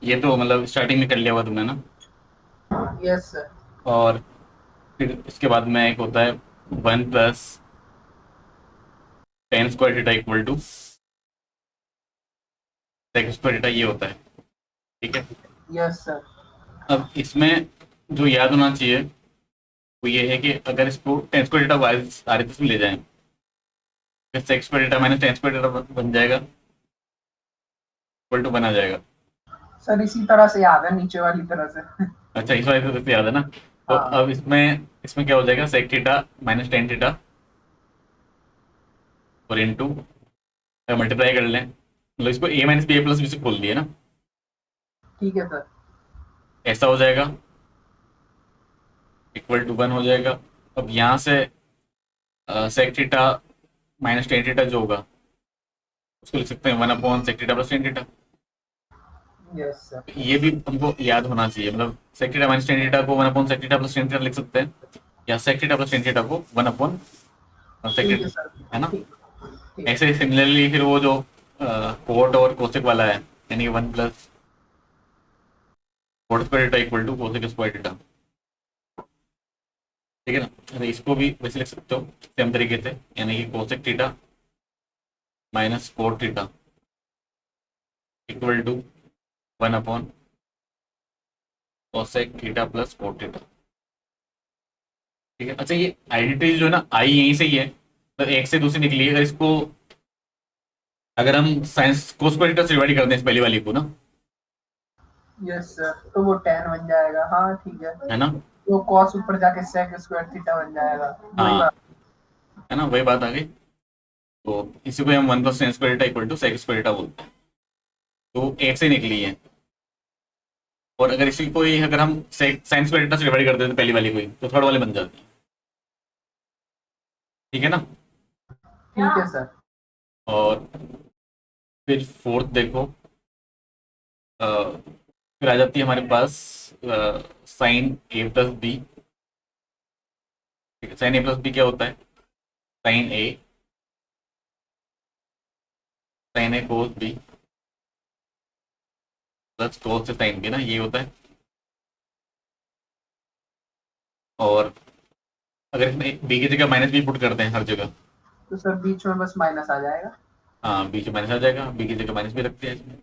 ये तो मतलब स्टार्टिंग में कर लिया हुआ तुमने ना। Yes sir. और फिर इसके बाद में एक होता है 1 + tan² theta equal to sec² theta, ये होता है। ठीक है। Yes sir. अब इसमें जो याद होना चाहिए वो ये है कि अगर इसको tan² थीटा आर एच में ले जाएं, फिर sec² theta minus tan² theta बन जाएगा, इक्वल टू बना जाएगा। सर इसी तरह से याद है, नीचे वाली तरह से। अच्छा, इस वाले से याद है ना। तो हाँ। अब इसमें इसमें क्या हो जाएगा, sec theta minus tan theta और इनटू, मल्टीप्लाई कर लें, मतलब इसको a minus B A plus B से खोल दिया ना, ठीक है सर। ऐसा हो जाएगा, इक्वल टू 1 हो जाएगा। अब यहाँ से sec theta minus tan theta जो होगा उसको लिख सकते हैं 1/sec theta plus tan theta. Yes sir. ये भी हमको याद होना चाहिए, मतलब sec theta minus tan theta को 1/sec theta plus tan theta लिख सकते हैं, या sec theta plus tan theta को 1/sec ठीक है थीटा, सर। है ना। ठीक। ठीक है। ऐसे सिमिलरली फिर वो जो कोट और कोसेक वाला है, यानी 1 + cot² theta equal to cosec theta. ठीक है ना। अरे इसको भी वैसे लिख सकते हो सेम तरीके से, यानी कि cosec theta minus cot theta equal to 1/cosec theta plus cot theta. ठीक है। अच्छा, ये आइडेंटिटी जो है ना, आई यहीं से ही है, तो एक से दूसरी निकली है। अगर इसको, अगर हम साइंस कोस² थीटा से डिवाइड कर दें इस पहली वाली को ना, यस सर, तो वो tan बन जाएगा। हाँ ठीक है। है ना। वो cos ऊपर जाके sec स्क्वायर थीटा बन जाएगा। वही हाँ, बात। है ना, वही बात आ गई। तो इसी को हम 1 + tan² theta equal to sec² theta बोलते हैं। तो एक से निकली है। और अगर इसी को ही अगर हम साइंस² थीटा से डिवाइड कर देते पहली वाली को ही, तो थर्ड वाले बन जाती है। ठीक है ना। ठीक है सर। और फिर फोर्थ देखो, फिर आ जाती है हमारे पास sin a + b। ठीक है, sin a + b क्या होता है, sin a cos b plus cos से sin b ना, ये होता है। और अगर इसमें b की जगह माइनस बी पुट करते हैं हर जगह, तो सर बीच में बस माइनस आ जाएगा। हाँ b से माइनस आ जाएगा, b की जगह माइनस भी रखते हैं इसमें,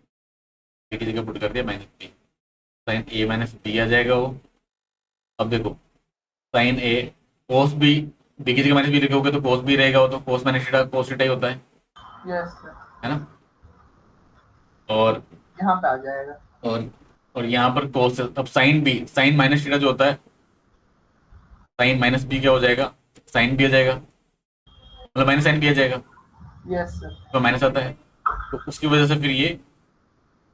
b की जगह पुट कर दिया minus B, sin a - b आ जाएगा वो। अब देखो, sin a cos b की जगह माइनस बी लिखोगे तो cos b रहेगा, वो तो cos minus theta cos theta ही होता यस सर। है ना। और यहाँ पे आ जाएगा। और और यहाँ पर cos, अब sin माइनस थीटा जो होता है, sin माइनस बी क्या हो जाएगा, sin भी आ जाएगा, मतलब माइनस साइन भी आ जाएगा, यस सर। तो माइनस आता है, तो उसकी वजह से फिर ये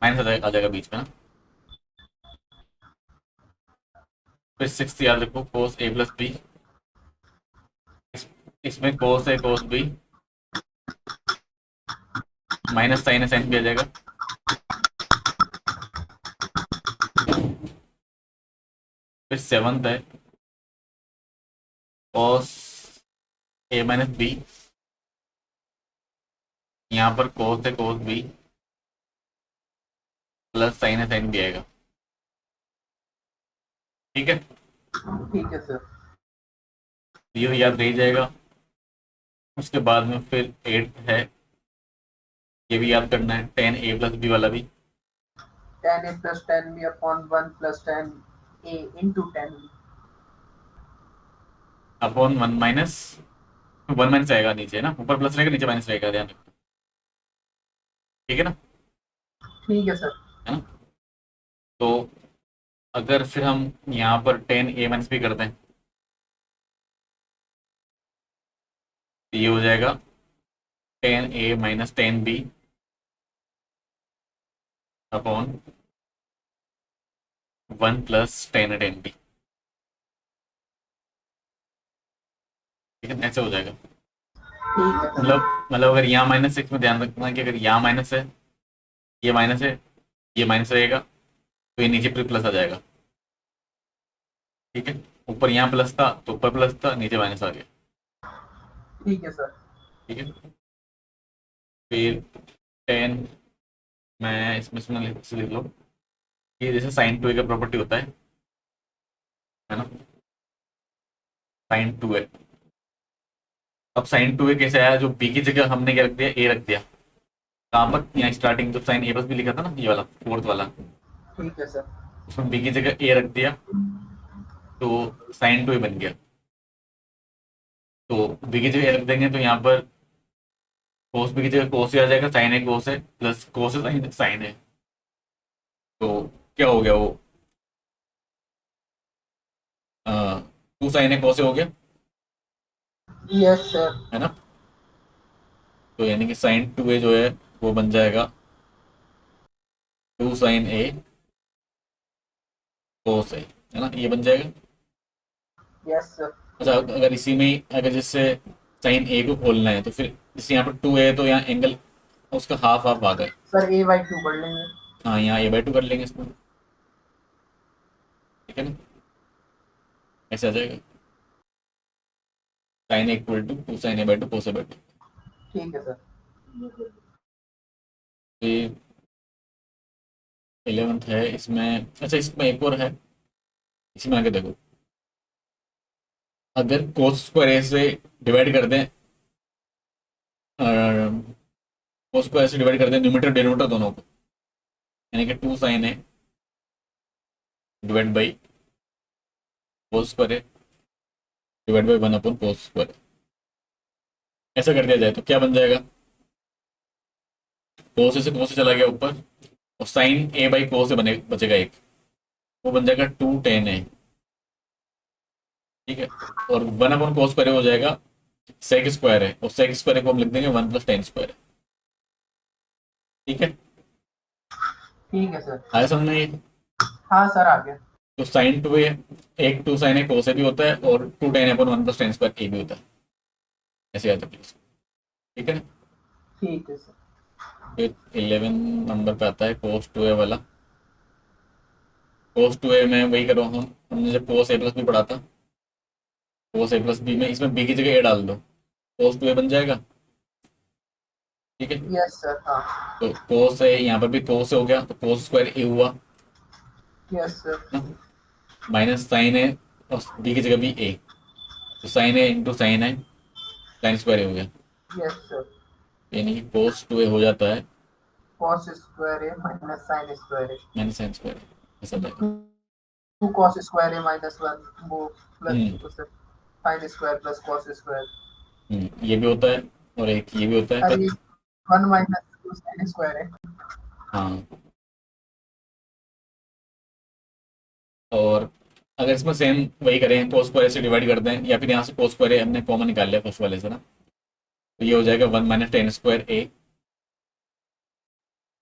माइनस आ जाएगा बीच में ना। फिर सिक्स याद रखो, cos a + b, इसमें cos है cos b माइनस साइन है साइन भी आ जाएगा। फिर सेवंथ है cos a - b, यहाँ पर cos है cos b प्लस साइन है साइन भी आएगा। ठीक है, ठीक है सर। ये याद रह जाएगा। उसके बाद में फिर एट है, ये भी याद करना है, tan a + b वाला भी, tan a plus tan b upon 1 plus tan a into tan b। Upon 1 - 1 आएगा नीचे ना, ऊपर प्लस रहेगा नीचे माइनस रहेगा, ध्यान रखना। ठीक है ना, ठीक है सर। है ना। तो अगर फिर हम यहाँ पर tan a - b कर दें, तो ये हो जाएगा tan a - tan b upon 1 + tan a tan b। ठीक है, ऐसे हो जाएगा। ठीक है सर। मतलब अगर यहाँ -6 में ध्यान रखना कि अगर यहाँ माइनस है, ये माइनस है, ये माइनस रहेगा, तो ये नीचे फिर प्लस आ जाएगा। ठीक है, ऊपर यहाँ प्लस था तो ऊपर प्लस था, नीचे माइनस आ गया। ठीक है सर। ठीक है, फिर टेन, मैं इसमें से लिख लो, ये जैसे साइन टू ए का प्रॉपर्टी होता है ना, साइन टू ए। अब साइन टू ए कैसे आया, जो बी की जगह हमने क्या रख दिया, ए रख दिया। कहाँ पर, यहाँ स्टार्टिंग जब साइन ए प्लस बी लिखा था ना, ये वाला फोर्थ वाला, ठीक है सर। उसमें बी की जगह ए रख दिया, तो साइन टू ए बन गया। तो बी की जगह ए रख देंगे तो यहाँ पर कोस बी की जगह कोस ए आ जाएगा, साइन ए कोस है प्लस कोस ए साइन साइन है। तो क्या हो गया वो, टू साइन ए कोस ए हो गया, यस सर। है ना। तो यानी कि साइन टू ए जो है वो बन जाएगा टू साइन ए कोस ए, है ना, ये बन जाएगा। Yes sir. अच्छा, अगर इसी में ही अगर जैसे साइन ए को खोलना है तो फिर जैसे यहाँ पर टू है तो यहाँ एंगल उसका हाफ हाफ आ गए। सर ए बाई 2 कर लेंगे। हाँ, यहाँ ए बाई टू कर लेंगे इसमें, ठीक है ना, ऐसे आ जाएगा sine A equal to two sine A by two cos A by two. ठीक है सर। ये 11th है इसमें। अच्छा, इसमें एक और है, इसमें आगे देखो, अगर कोस स्क्वायर ए से डिवाइड कर दें, कोस स्क्वायर से डिवाइड कर दें न्यूमरेटर डिनोमिनेटर दोनों को, यानी कि two sine A divide by cos square A divide by one upon cos square, ऐसा कर दिया जाए तो क्या बन जाएगा, कोस से कोस से चला गया ऊपर, और साइन ए बाई कोस से बने बचेगा एक, वो बन जाएगा टू टेन ए, ठीक है। और वन अपॉन कोस स्क्वायर हो जाएगा सेक स्क्वायर है, और सेक स्क्वायर को हम लिख देंगे वन प्लस टेन स्क्वायर है, ठीक है। ठीक है सर। आया समझ में ये। हाँ सर आ गया। तो साइन टू ए, एक टू साइन ए कोस ए भी होता है और two tan upon one plus tan square A भी होता है, ऐसे याद रखिए इसको, ठीक है ना। ठीक है सर। फिर 11 नंबर पे आता है कोस टू ए वाला। कोस टू ए में वही करो, हमने जब कोस ए प्लस बी पढ़ा था, कोस ए प्लस बी में इसमें बी की जगह ए डाल दो, कोस टू ए बन जाएगा, ठीक है। Yes sir. हाँ। तो कोस ए, यहाँ पर भी कोस हो गया तो कोस स्क्वायर ए हुआ यस सर। ना, माइनस साइन ए और बी की जगह भी ए, तो साइन ए इंटू साइन है, साइन स्क्वायर ए हो गया, यस सर। यानी कि कोस टू ए हो जाता है कॉस स्क्वायर है माइनस साइन स्क्वायर है। माइनस साइन स्क्वायर, ऐसा जाएगा। 2 कॉस स्क्वायर है माइनस 1 वो hmm plus sir sine square plus cos square. ये भी होता है और एक ये भी होता है अरे 1 माइनस 2 साइन स्क्वायर है। हाँ, और अगर इसमें सेम वही करें, कोस स्क्वायर से डिवाइड कर दें, या फिर यहाँ से कोस स्क्वायर हमने कॉमन निकाल लिया फर्स्ट वाले से ना, तो ये हो जाएगा वन माइनस टेन स्क्वायर ए,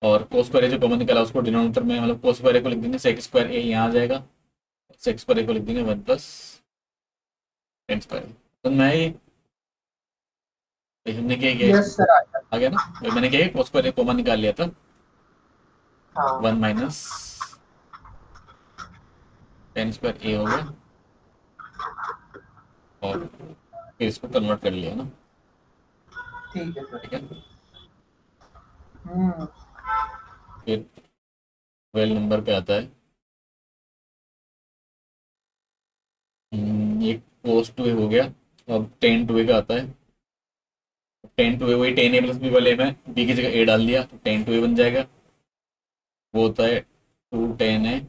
और कोस स्क्वायर जो कॉमन निकाला उसको डिनोमिनेटर में, मतलब कोस स्क्वायर को लिख देंगे सेक स्क्वायर ए, यहाँ आ जाएगा, सेक स्क्वायर को लिख देंगे वन प्लस टेन स्क्वायर। तो मैं ये हमने क्या किया, यस सर आ गया। आ गया ना, वही मैंने क्या कोस स्क्वायर कॉमन निकाल लिया था, हाँ। वन माइनस टेन स्क्वायर ए हो गया, और फिर इसको कन्वर्ट कर लिया ना, ठीक है सर। ठीक है। हम्म। फिर 12 नंबर पे आता है, ये कोस टू ए हो गया, अब टेन टू ए का आता है, टेन टू ए वही टेन ए प्लस बी वाले में बी की जगह ए डाल दिया तो टेन टू ए बन जाएगा, वो होता है two tan A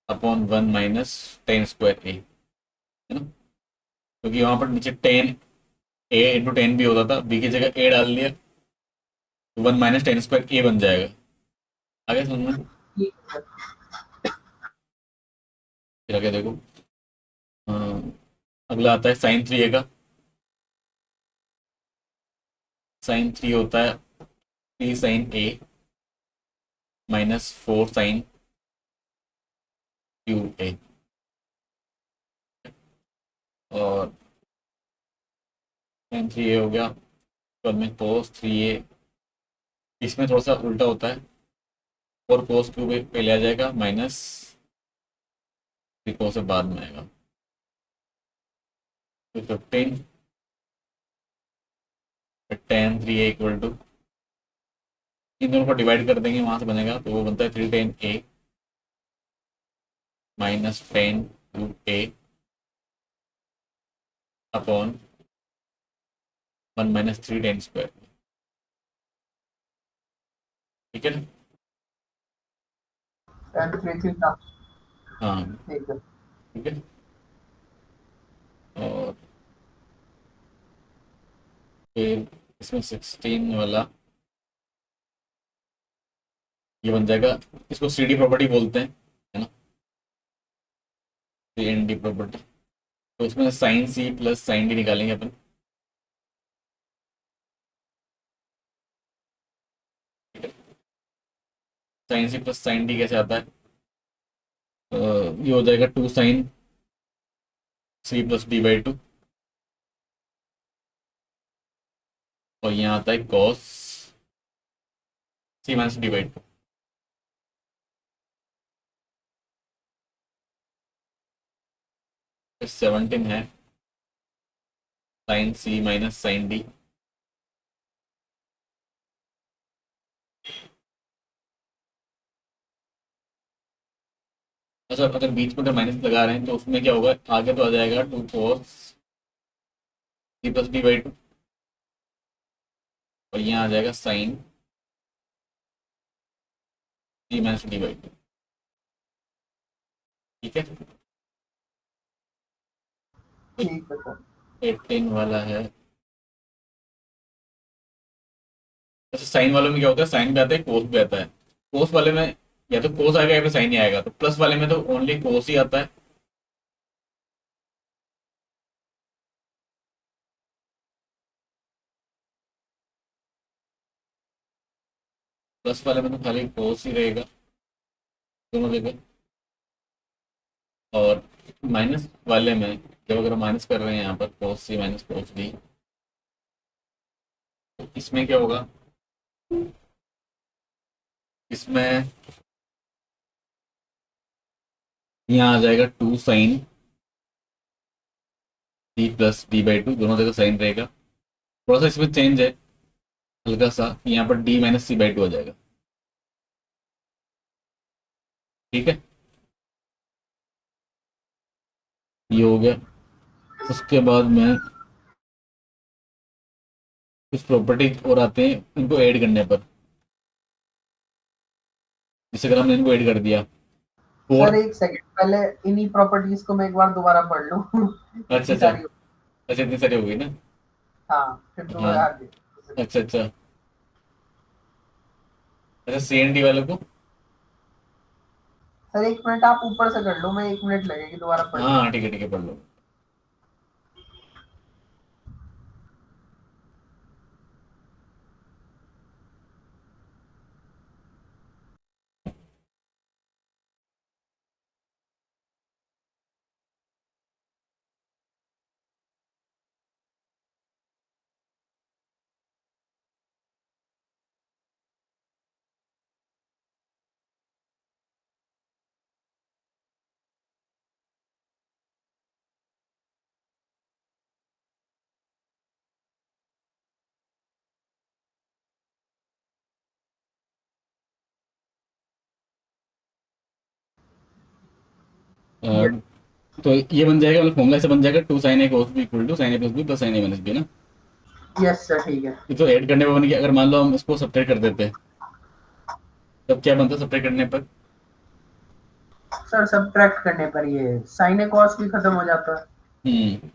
upon one minus tan square A, है ना, क्योंकि वहां पर नीचे टेन ए इंटू टेन भी होता था, बी की जगह ए डाल दिया तो वन माइनस टेन स्क्वायर ए बन जाएगा, आगे समझ में। ठीक है सर। फिर आगे देखो, अगला आता है साइन थ्री ए का। साइन थ्री होता है three sign A minus four sine Q A, और साइन थ्री ए हो गया, बाद में कोस थ्री ए, इसमें थोड़ा सा उल्टा होता है, और कोस क्यूब पहले आ जाएगा माइनस थ्री कोस से बाद में आएगा, तो fifteen tan three A equal to, इन दोनों को डिवाइड कर देंगे वहां से बनेगा, तो वो बनता है थ्री टेन ए माइनस टेन रूट ए अपॉन 1 - 3 tan स्क्वायर। ठीक है ना? tan 3 theta. हाँ ठीक है। ठीक है। और फिर इसमें 16 वाला ये बन जाएगा, इसको सी डी प्रॉपर्टी बोलते हैं, है ना, सी एन डी प्रॉपर्टी। तो उसमें sine C plus sine D निकालेंगे अपन। Sine C plus sine D कैसे आता है? ये हो जाएगा 2 sin c + d/2, और यहाँ आता है cos c - d/2। 17 है sin c - sin d। अच्छा, अगर बीच में अगर माइनस लगा रहे हैं तो उसमें क्या होगा, आगे तो आ जाएगा 2 cos c + d/2, और यहाँ आ जाएगा साइन c - d/2। ठीक है। ठीक है सर। 18 वाला है। अच्छा, साइन वालों में क्या होता है, साइन भी आता है कोस भी आता है। कोस वाले में या तो कोस आएगा या फिर साइन ही आएगा, तो प्लस वाले में तो ओनली कोस ही आता है। प्लस वाले में तो खाली कोस ही रहेगा दोनों जगह। और माइनस वाले में जब अगर माइनस कर रहे हैं यहाँ पर कोस सी - कोस डी, तो इसमें क्या होगा, इसमें यहाँ आ जाएगा 2 sin c + d/2, दोनों जगह साइन रहेगा। थोड़ा सा इसमें चेंज है हल्का सा, यहाँ पर d - c/2 आ जाएगा। ठीक है, ये हो गया। उसके बाद में कुछ प्रॉपर्टी और आते हैं इनको ऐड करने पर। जैसे अगर हमने इनको ऐड कर दिया, सर फोर। एक सेकंड, पहले इन्हीं प्रॉपर्टीज को मैं एक बार दोबारा पढ़ लूँ। अच्छा इतनी अच्छा। सारी। अच्छा, इतनी सारी हो गई ना। हाँ, फिर हाँ। दोबारा आगे। अच्छा अच्छा। अच्छा, सी एन डी वालों को। सर एक मिनट आप ऊपर से कर लो, मैं 1 मिनट लगेगी दोबारा हाँ पढ़ने हाँ, में। ठीक है पढ़ लो। ये तो ये बन जाएगा, मतलब फॉर्मूला ऐसे बन जाएगा, 2 sin a cos b = sin a + b + sin a - b ना। यस सर, ठीक है। ये तो ऐड करने पर बन गया। अगर मान लो हम इसको सब्ट्रैक्ट कर देते तब क्या बनता सब्ट्रैक्ट करने पर? सर सब्ट्रैक्ट करने पर ये साइन ए कॉस भी खत्म हो जाता है, हम्म।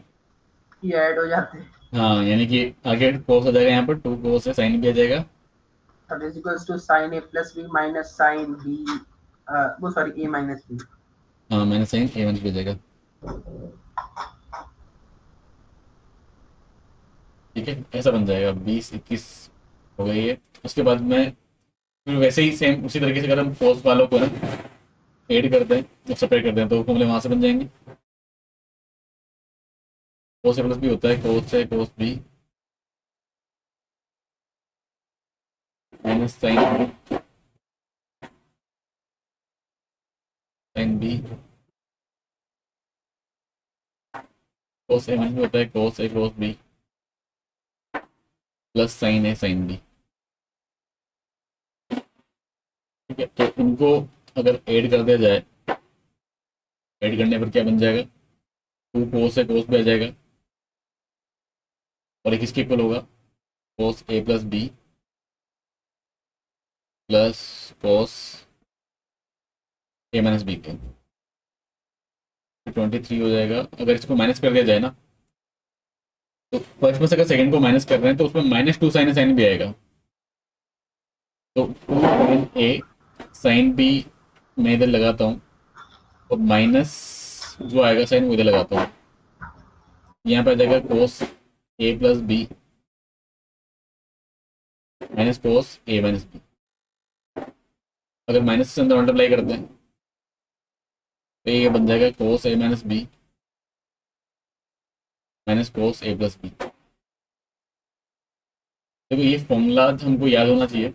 ये ऐड हो जाते हैं। हाँ, यानी कि आगे cos आ जाएगा, यहाँ पर 2 cos है, साइन भी आ जाएगा। और is equals to sine A plus B minus sine B, वो सॉरी ए माइनस बी। हाँ, माइनस साइन a - b आ जाएगा। ठीक है, ऐसा बन जाएगा। 20 21 हो गई है। उसके बाद में फिर वैसे ही सेम उसी तरीके से अगर हम cos वालों को ना ऐड करते हैं, जब सेपरेट करते हैं, तो फॉर्मूले वहां से बन जाएंगे। cos a + b होता है cos a cos b minus sine b। cos a - b होता है cos a cos b plus sign a sin b। ठीक है, तो इनको अगर ऐड कर दिया जाए ऐड करने पर क्या बन जाएगा, 2 कोस है, कोस भी आ जाएगा, और एक इसके इक्वल होगा कोस ए प्लस बी प्लस कोस ए माइनस बी के, 23 हो जाएगा। अगर इसको माइनस कर दिया जाए ना, तो फर्स्ट में से अगर सेकंड को माइनस कर रहे हैं तो उसमें -2 साइन साइन भी आएगा, तो 2 साइन ए साइन बी मैं इधर लगाता हूँ, और माइनस जो आएगा साइन वो इधर लगाता हूँ, यहाँ पे आ जाएगा कोस ए प्लस बी माइनस कोस ए माइनस बी। अगर माइनस से अंदर मल्टीप्लाई करते हैं तो ये बन जाएगा कोस ए माइनस बी माइनस कोस ए प्लस बी। देखो ये फॉर्मूला हमको याद होना चाहिए,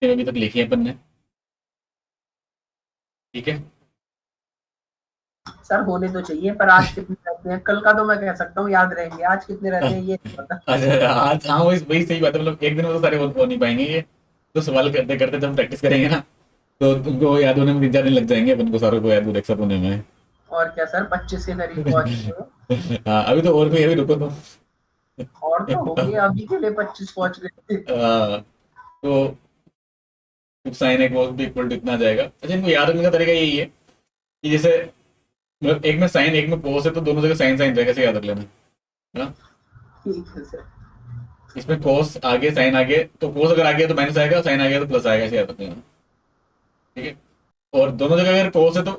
ये अभी तक लिखी है अपन ने, ठीक है। सर होने तो चाहिए, पर आज कितने रहते हैं, कल का तो मैं कह सकता हूँ याद रहेंगे, आज कितने रहते हैं ये नहीं पता। अच्छा आज, हाँ वही सही बात है, मतलब एक दिन में तो सारे हो नहीं पाएंगे ये, तो सवाल करते करते जब प्रैक्टिस करेंगे ना तो तुमको याद होने में 3-4 दिन लग जाएंगे अपन को, सारों को याद एक साथ होने में। और क्या सर, 25 के करीब पहुंच गए। हाँ अभी तो और भी, अभी रुको तो। और तो होंगे, अभी के लिए 25 पहुंच गए। तो साइन ए कोस भी इक्वल टू इतना आ जाएगा। अच्छा इनको याद रखने का तरीका यही है कि जैसे मतलब एक में साइन एक में कोस है तो दोनों जगह साइन साइन रहेगा, ऐसे याद रख लेना, है ना। ठीक है सर। इसमें कोस आगे साइन आगे, तो कोस अगर आ गया तो माइनस आएगा, साइन आ गया तो प्लस आएगा, ऐसे याद रख लेना, ठीक है। और दोनों जगह अगर कोस है तो,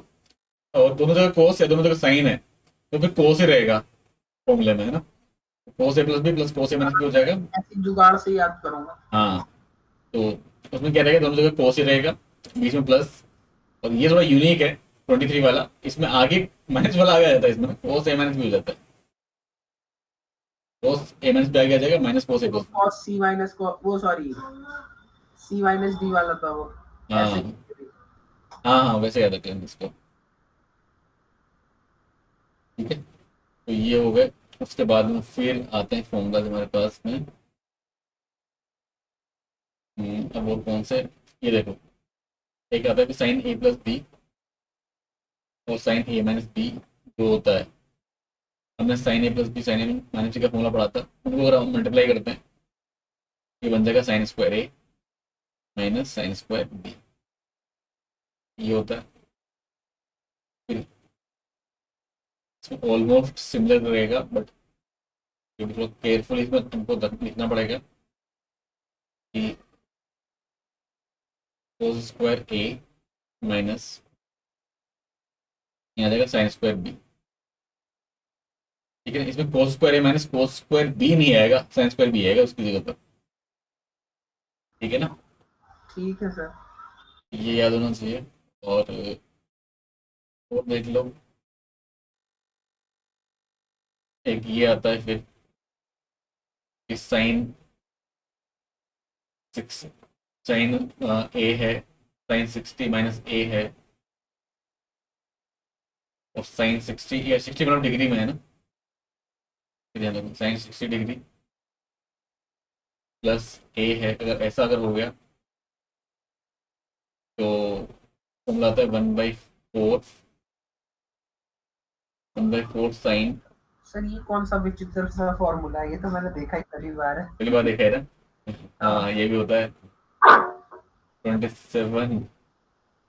और दोनों जगह कोस या दोनों जगह साइन है तो फिर कोस ही रहेगा फॉर्मूले में, है ना। कोस ए प्लस बी प्लस कोस ए माइनस बी हो जाएगा। ऐसी जुगाड़ से याद करूंगा। हाँ तो उसमें क्या रहेगा, दोनों जगह कोस ही रहेगा, बीच में प्लस। और ये थोड़ा यूनिक है 23 वाला, इसमें आगे माइनस वाला आ जाता है, इसमें कोस ए माइनस भी हो जाता है, कोस ए माइनस भी आगे आ जाएगा, माइनस कोस ए वो प्लस। cos c माइनस को वो सॉरी c माइनस d वाला था वो, ऐसे हाँ हाँ हाँ वैसे याद रखें इसको, ठीक है। तो ये हो गए। उसके बाद में फिर आते हैं फॉर्मूला हमारे पास में। अब वो कौन से, ये देखो एक आता है कि साइन ए प्लस बी और साइन ए माइनस बी जो होता है, हमने sign A plus B sign A minus B का फॉर्मूला पढ़ा था, उनको अगर हम मल्टीप्लाई करते हैं ये बन जाएगा साइन स्क्वायर ए माइनस साइन स्क्वायर बी, ये होता है। फिर ऑलमोस्ट सिमिलर रहेगा बट थोड़ा केयरफुल इसमें तुमको लिखना पड़ेगा कि कोस स्क्वायर ए माइनस यहाँ आ जाएगा साइन स्क्वायर बी, ठीक है। इसमें कोस स्क्वायर ए माइनस कोस स्क्वायर बी नहीं आएगा, साइन स्क्वायर बी आएगा उसकी जगह पर, ठीक है ना। ठीक है सर। ये याद होना चाहिए। और देख लो एक ये आता है फिर कि साइन सिक्स साइन ए है, साइन 60 माइनस ए है, और साइन 60 या 60 मतलब डिग्री में है ना, साइन 60 डिग्री प्लस ए है। अगर ऐसा अगर हो गया तो फॉर्मूला आता है 1/4 साइन। सर ये कौन सा विचित्र सा फॉर्मूला है, ये तो मैंने देखा ही पहली बार है। पहली बार देखा है ना। हाँ ये भी होता है 27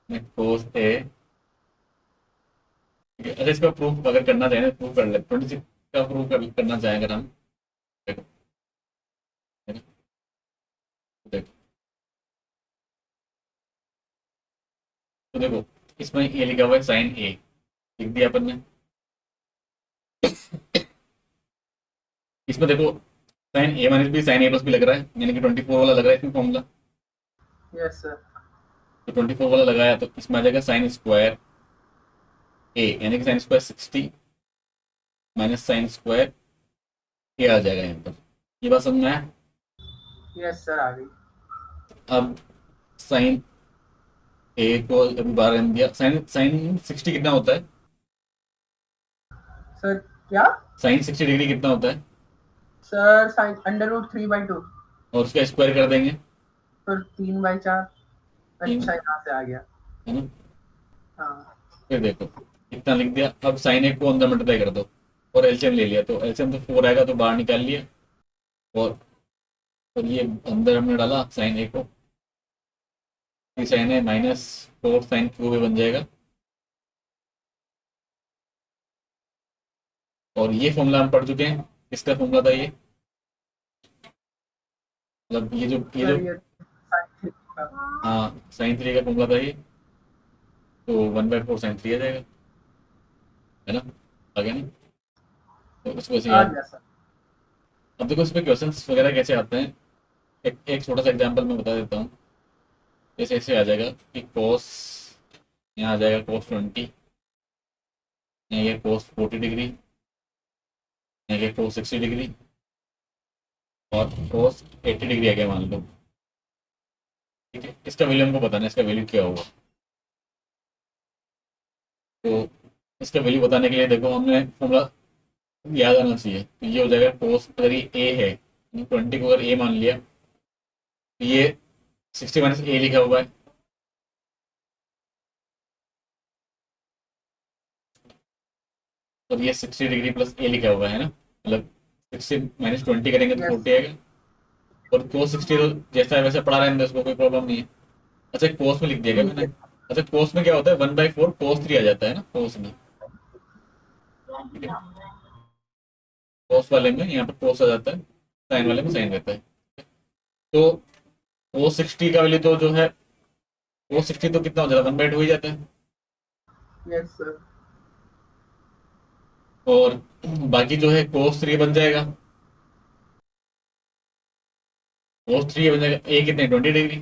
में कोस ए। अच्छा इसका प्रूफ अगर करना चाहें तो प्रूफ कर ले, 26 का प्रूफ करना चाहें अगर हम, देखो है ना? देखो तो देखो इसमें ये लिखा हुआ है साइन ए, लिख दिया अपन ने। इसमें देखो sign A minus B sign A plus B लग रहा है, यानी कि 24 वाला लग रहा है इसमें फॉर्मूला। Yes sir. तो 24 वाला लगाया तो इसमें आ जाएगा साइन स्क्वायर ए, यानी कि sine square 60 minus sine square A आ जाएगा यहाँ पर। ये बात समझ में आया। यस सर आ गई। अब साइन ए को अभी 12 रहने दिया, साइन साइन 60 कितना होता है, सर क्या? साइन 60 डिग्री कितना होता है, सर साइन √3/2, और उसका स्क्वायर कर देंगे, फिर 3/4। तीन, अच्छा यहाँ से आ गया। है ना। हाँ फिर देखो इतना लिख दिया। अब साइन ए को अंदर मल्टीप्लाई कर दो और एलसीएम ले लिया, तो एलसीएम तो 4 आएगा, तो बाहर निकाल लिया। और ये अंदर हमने डाला साइन ए को, साइन ए -4 साइन क्यू भी बन जाएगा। और ये फॉर्मूला हम पढ़ चुके हैं, किसका फॉर्मूला था ये, मतलब ये जो सर ये sin थीटा। हाँ साइन 3 का फॉर्मूला था ये, तो 1/4 साइन 3 आ जाएगा, है ना, आ गया ना। तो इसको ऐसे आ याद। गया सर। अब देखो इसमें क्वेश्चंस वगैरह कैसे आते हैं, एक छोटा सा एग्जांपल मैं बता देता हूँ। जैसे ऐसे आ जाएगा कि कोस, यहाँ आ जाएगा cos 20, यहाँ ये cos 40 डिग्री, यहाँ ये cos 60 डिग्री, और cos 80 डिग्री आ गया मान लो। ठीक है, इसका वैल्यू हमको बताना है, इसका वैल्यू क्या होगा। तो इसका वैल्यू बताने के लिए देखो हमने फॉर्मूला याद आना चाहिए। तो ये हो जाएगा कोस, अगर ये ए है, 20 को अगर ए मान लिया, तो ये 60 - a लिखा हुआ है। और ये 60 डिग्री प्लस ए लिखा हुआ है ना, मतलब 60 - 20 करेंगे तो यस 40 आएगा। और कोस 60 तो जैसा है वैसे पढ़ा रहने दो, उसको कोई प्रॉब्लम नहीं है। अच्छा कोस में लिख दिया क्या ठीक मैंने। है। अच्छा कोस में क्या होता है, 1/4 cos 3 आ जाता है ना कोस में। ठीक है, कोस वाले में यहाँ पर कोस आ जाता है, साइन वाले में साइन रहता है। तो cos 60 का वैल्यू तो जो है, cos 60 तो कितना हो जाता है, 1/2 ही जाता है। Yes sir. और बाकी जो है cos 3 बन जाएगा, cos 3 बन जाएगा, ए कितने 20 डिग्री।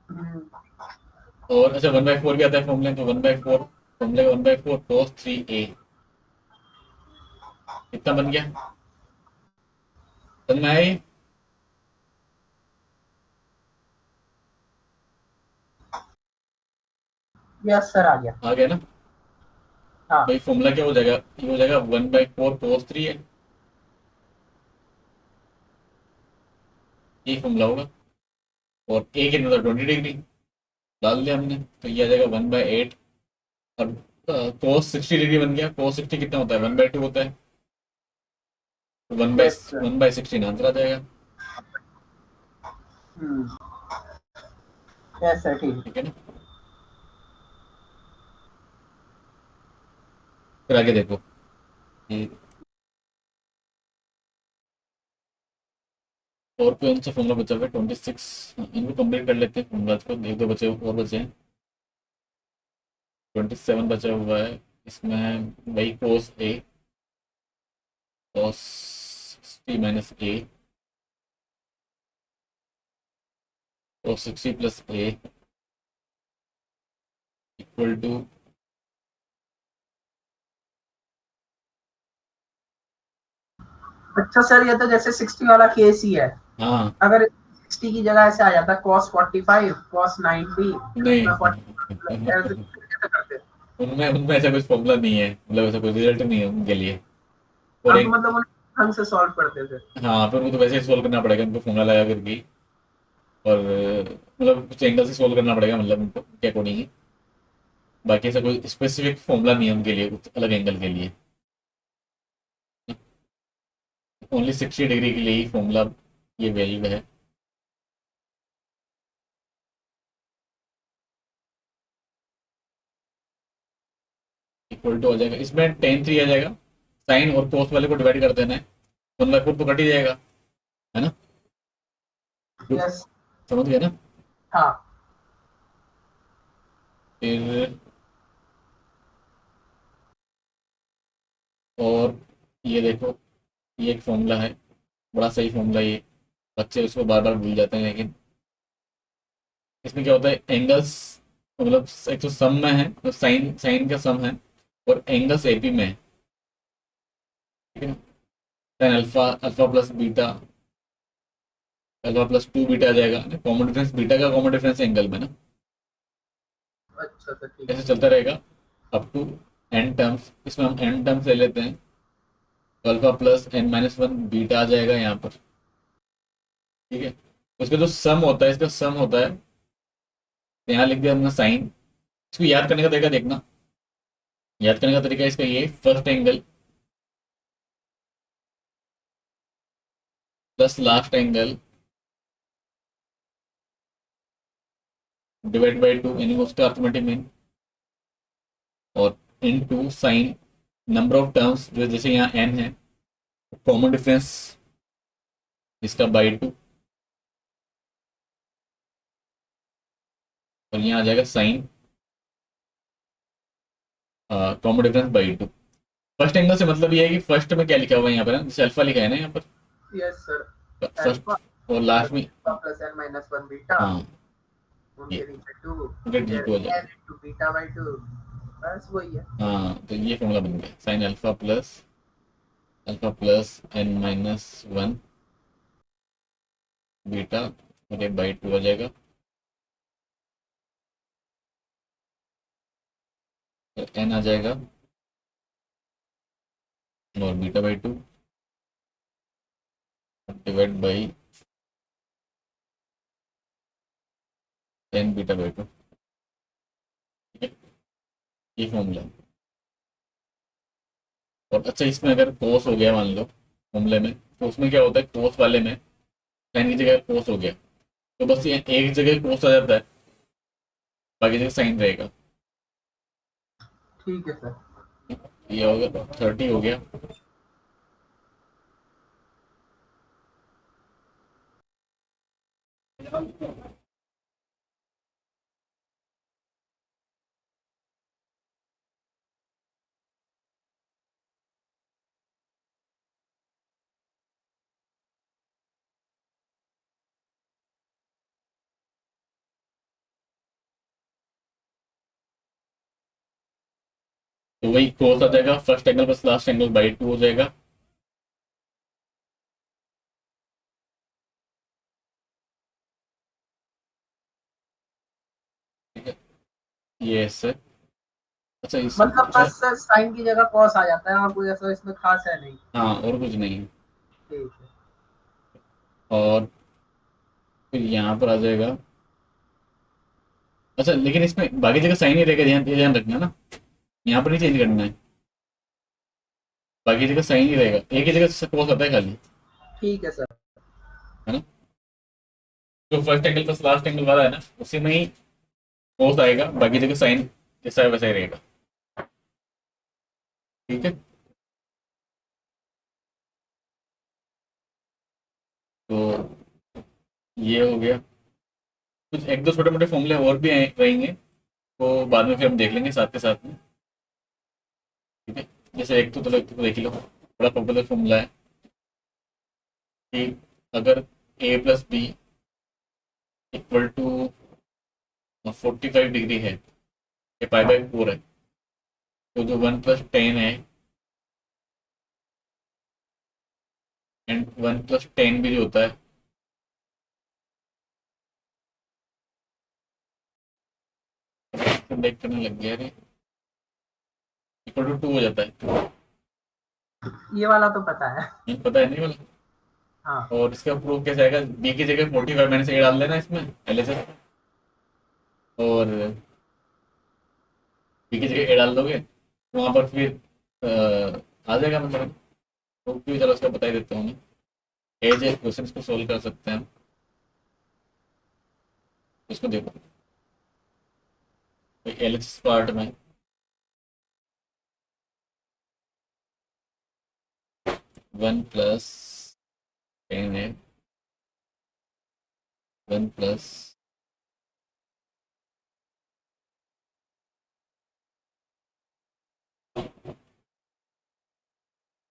हम्म, और अच्छा 1/4 भी आता है फॉर्मूले, तो 1/4 फॉर्मूले 1/4 cos 3a कितना बन गया, समझ में आया ये? यस सर आ गया। आ गया ना। हाँ। भाई फॉर्मूला क्या हो जाएगा, ये हो जाएगा 1/4 cos 3 है, ये फॉर्मूला होगा। और ए कितना था 20 डिग्री, डाल दिया हमने, तो ये आ जाएगा 1/8। अब cos 60 डिग्री बन गया, cos 60 कितना होता है 1/2 होता है, तो one by yes sir. 1/16 answer आ जाएगा। हम्म। यस सर ठीक। ठीक है ना। फिर आगे देखो, ये और कौन सा फॉर्मूला बचा हुआ है 26, इनको कंप्लीट कर लेते हैं फॉर्मूला को, एक दो बचे और बचे हैं। 27 बचा हुआ है, इसमें वही cos 60 - a, cos 60 + a equal to, अच्छा सर ये तो जैसे 60 वाला केस ही है। हाँ अगर 60 की जगह ऐसे आ जाता cos 45 cos 90 फिर उसमें 40 ऐसे नहीं कैसे करते। उनमें उनमें ऐसा कुछ फॉर्मूला नहीं है, मतलब ऐसा कोई रिजल्ट नहीं है उनके लिए। और हाँ तो एक, मतलब उन्हें ढंग से सॉल्व करते थे। हाँ फिर वो तो वैसे ही सोल्व करना पड़ेगा उनको फॉर्मूला लगा करके। और मतलब कुछ एंगल से सोल्व करना पड़ेगा, मतलब उनको के अकॉर्डिंग ही। बाकी ऐसा कोई स्पेसिफिक फॉर्मूला नहीं है उनके लिए कुछ अलग एंगल के लिए। ओनली 60 डिग्री के लिए ही फॉर्मूला ये वैलिड है। इक्वल टू हो जाएगा, इसमें tan 3 आ जाएगा, साइन और कोस वाले को डिवाइड कर देना है, 1/4 तो कट ही जाएगा, है ना। यस। समझ गया ना। हाँ। फिर और ये देखो, ये एक फॉर्मूला है, बड़ा सही फॉर्मूला ये, बच्चे उसको बार बार भूल जाते हैं, लेकिन इसमें क्या होता है एंगल्स, मतलब एक तो सम में है, तो साइन साइन का सम है, और एंगल्स एपी में है। ठीक है ना, tan alpha, alpha plus beta, alpha plus 2 beta आ जाएगा, कॉमन डिफरेंस बीटा का कॉमन डिफरेंस एंगल में ना, अच्छा तो ठीक ऐसे है। चलता रहेगा अप टू एन टर्म्स। इसमें हम एन टर्म्स ले लेते हैं, तो अल्फा प्लस n - 1 बीटा आ जाएगा यहाँ पर। ठीक है, उसका जो सम होता है, इसका सम होता है, तो यहाँ लिख दिया हमने साइन। इसको याद करने का तरीका देखना, याद करने का तरीका इसका ये, first angle plus last angle divide by two, यानी उसका अर्थमेटिक मीन, और into sine number of terms जो जैसे यहाँ एन है, कॉमन डिफरेंस इसका बाई टू, और यहाँ आ जाएगा sine common difference by two. First angle से मतलब ये है कि फर्स्ट में क्या लिखा हुआ है यहाँ पर ना, जैसे अल्फा लिखा है ना यहाँ पर यस सर। फर्स्ट, अल्फा और लास्ट में plus n minus one beta, हाँ ये उनके नीचे टू, गेट जी फिर टू आ एन जाएगा। इंटू बीटा बाई टू, बस वही है। हाँ तो ये फॉर्मूला बन गया, sine alpha plus n minus one beta और एक बाई टू आ जाएगा, तो एन आ जाएगा और beta by to divide by tan beta by two. ठीक है, ये फॉर्मूला है। और अच्छा, इसमें अगर कोस हो गया मान लो फॉर्मूले में, तो उसमें क्या होता है, कोस वाले में साइन की जगह कोस हो गया, तो बस ये एक जगह कोस आ जाता है, बाकी जगह साइन रहेगा। ठीक है सर। ये हो गया 30 हो गया। तो वही कोस आ जाएगा, first angle plus last angle by two हो जाएगा। ठीक है, ये ऐसे, अच्छा इस मतलब अच्छा, बस साइन की जगह कॉस आ जाता है, और कोई ऐसा इसमें खास है नहीं। हाँ और कुछ नहीं है। ठीक है। और फिर यहाँ पर आ जाएगा, अच्छा लेकिन इसमें बाकी जगह साइन ही रहेगा, ध्यान ये ध्यान रखना ना, यहाँ पर नहीं चेंज करना है, बाकी जगह साइन ही रहेगा, एक ही जगह कोस आता है खाली, ठीक है सर। है ना। जो first angle plus last angle वाला है ना, उसी में ही कोस आएगा, बाकी जगह साइन जैसा है वैसा ही रहेगा। ठीक है, तो ये हो गया। कुछ एक दो छोटे मोटे फॉर्मूले और भी रहेंगे, तो बाद में फिर हम देख लेंगे साथ के साथ में। ठीक है, जैसे एक तो चलो एक तो देख लो, बड़ा पॉपुलर फॉर्मूला है कि अगर A plus B equal to 45 degree है, ये पाई बाई फोर है, तो जो 1 + 10 है एंड 1 + 10 भी जो होता है, तो देख करने लग गया, इक्वल टू 2 हो जाता है। ये वाला तो पता है। ये पता है नहीं वाला। हाँ। और इसका प्रूफ कैसे आएगा, बी की जगह 45 मैंने से डाल देना इसमें एलएचएस, और बी की जगह ए डाल दोगे, वहां पर फिर आ जाएगा, मतलब प्रूफ भी चलो उसका बता ही देता हूँ मैं। एज है, क्वेश्चन को सोल्व कर सकते हैं हम। इसको देखो, एलएचएस पार्ट में 1 + 10 है, 1 +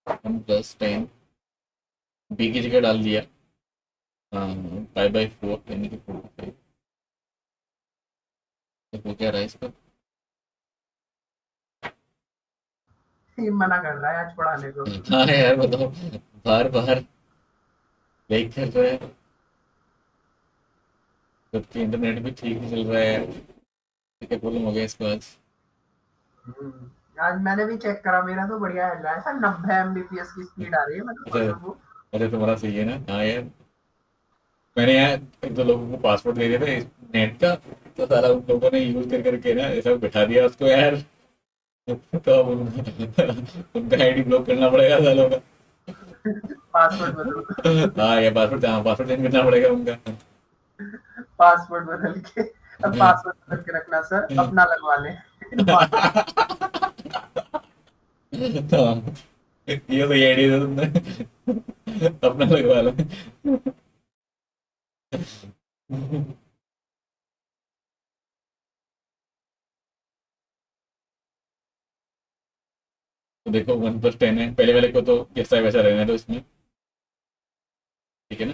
1 + 10, बी की जगह डाल दिया, हाँ पाई बाई फोर यानी कि 45। देखो क्या रहा है इसका, ये मना कर रहा है आज पढ़ाने को। हाँ यार बताओ, बार बार लाइक कर रहा है, जबकि इंटरनेट भी ठीक ही चल रहा है यार। क्या प्रॉब्लम हो गया इसको आज। आज मैंने भी चेक करा, मेरा तो बढ़िया चल रहा है सर, 90 Mbps की स्पीड आ रही है, मतलब अच्छा, खोलो वो। अरे तुम्हारा सही है ना, हाँ यार। मैंने यार एक दो लोगों को पासवर्ड दे दिया था नेट का, तो सारा उन लोगों ने यूज कर करके ना ऐसा बिठा दिया उसको यार, तो अब उनका आईडी ब्लॉक करना पड़ेगा सालों का। पासवर्ड बदल हाँ, ये पासवर्ड, हाँ पासवर्ड चेंज करना पड़ेगा उनका। पासवर्ड बदल के, अब पासवर्ड बदल के रखना सर, अपना लगवा लें। हाँ, ये तो ये आइडिया था तुमने। अपना लगवा लो। तो देखो 1+10 है, पहले वाले को तो जैसा है वैसा रहने दो इसमें, ठीक है ना।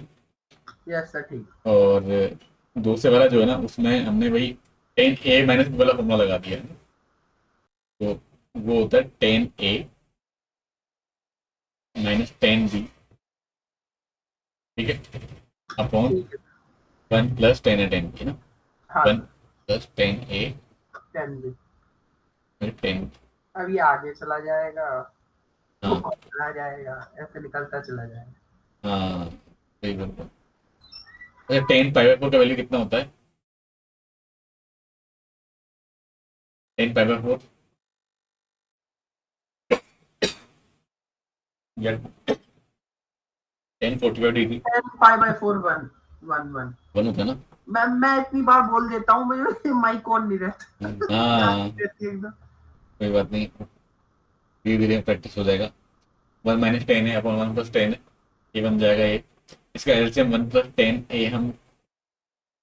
यस सर ठीक। और दूसरे वाला जो है ना, उसमें हमने वही 10A - B वाला फॉर्मूला लगा दिया है। तो वो होता है 10A - 10B, ठीक है, अपॉन ठीक है। 1+10A 10B ना। हाँ वन सर। प्लस टेन ए 10 भी। फिर 10। अब ये आगे चला जाएगा, वो हाँ चला जाएगा, ऐसे निकलता चला जाएगा। हाँ, सही बोल। अच्छा, 10 π/4 का वैल्यू कितना होता है? 10 π/4 या 10 45 डिग्री 10 π/4 1 1 1। वन होता है ना। मैं इतनी बार बोल देता हूँ, मुझे माइक ऑन नहीं रहता। याद हाँ, नहीं रहती एकदम। कोई बात नहीं, धीरे धीरे प्रैक्टिस हो जाएगा। 1 - 10 है अपॉन 1+10 है, ये बन जाएगा ये। इसका एलसीएम 1+10 ए हम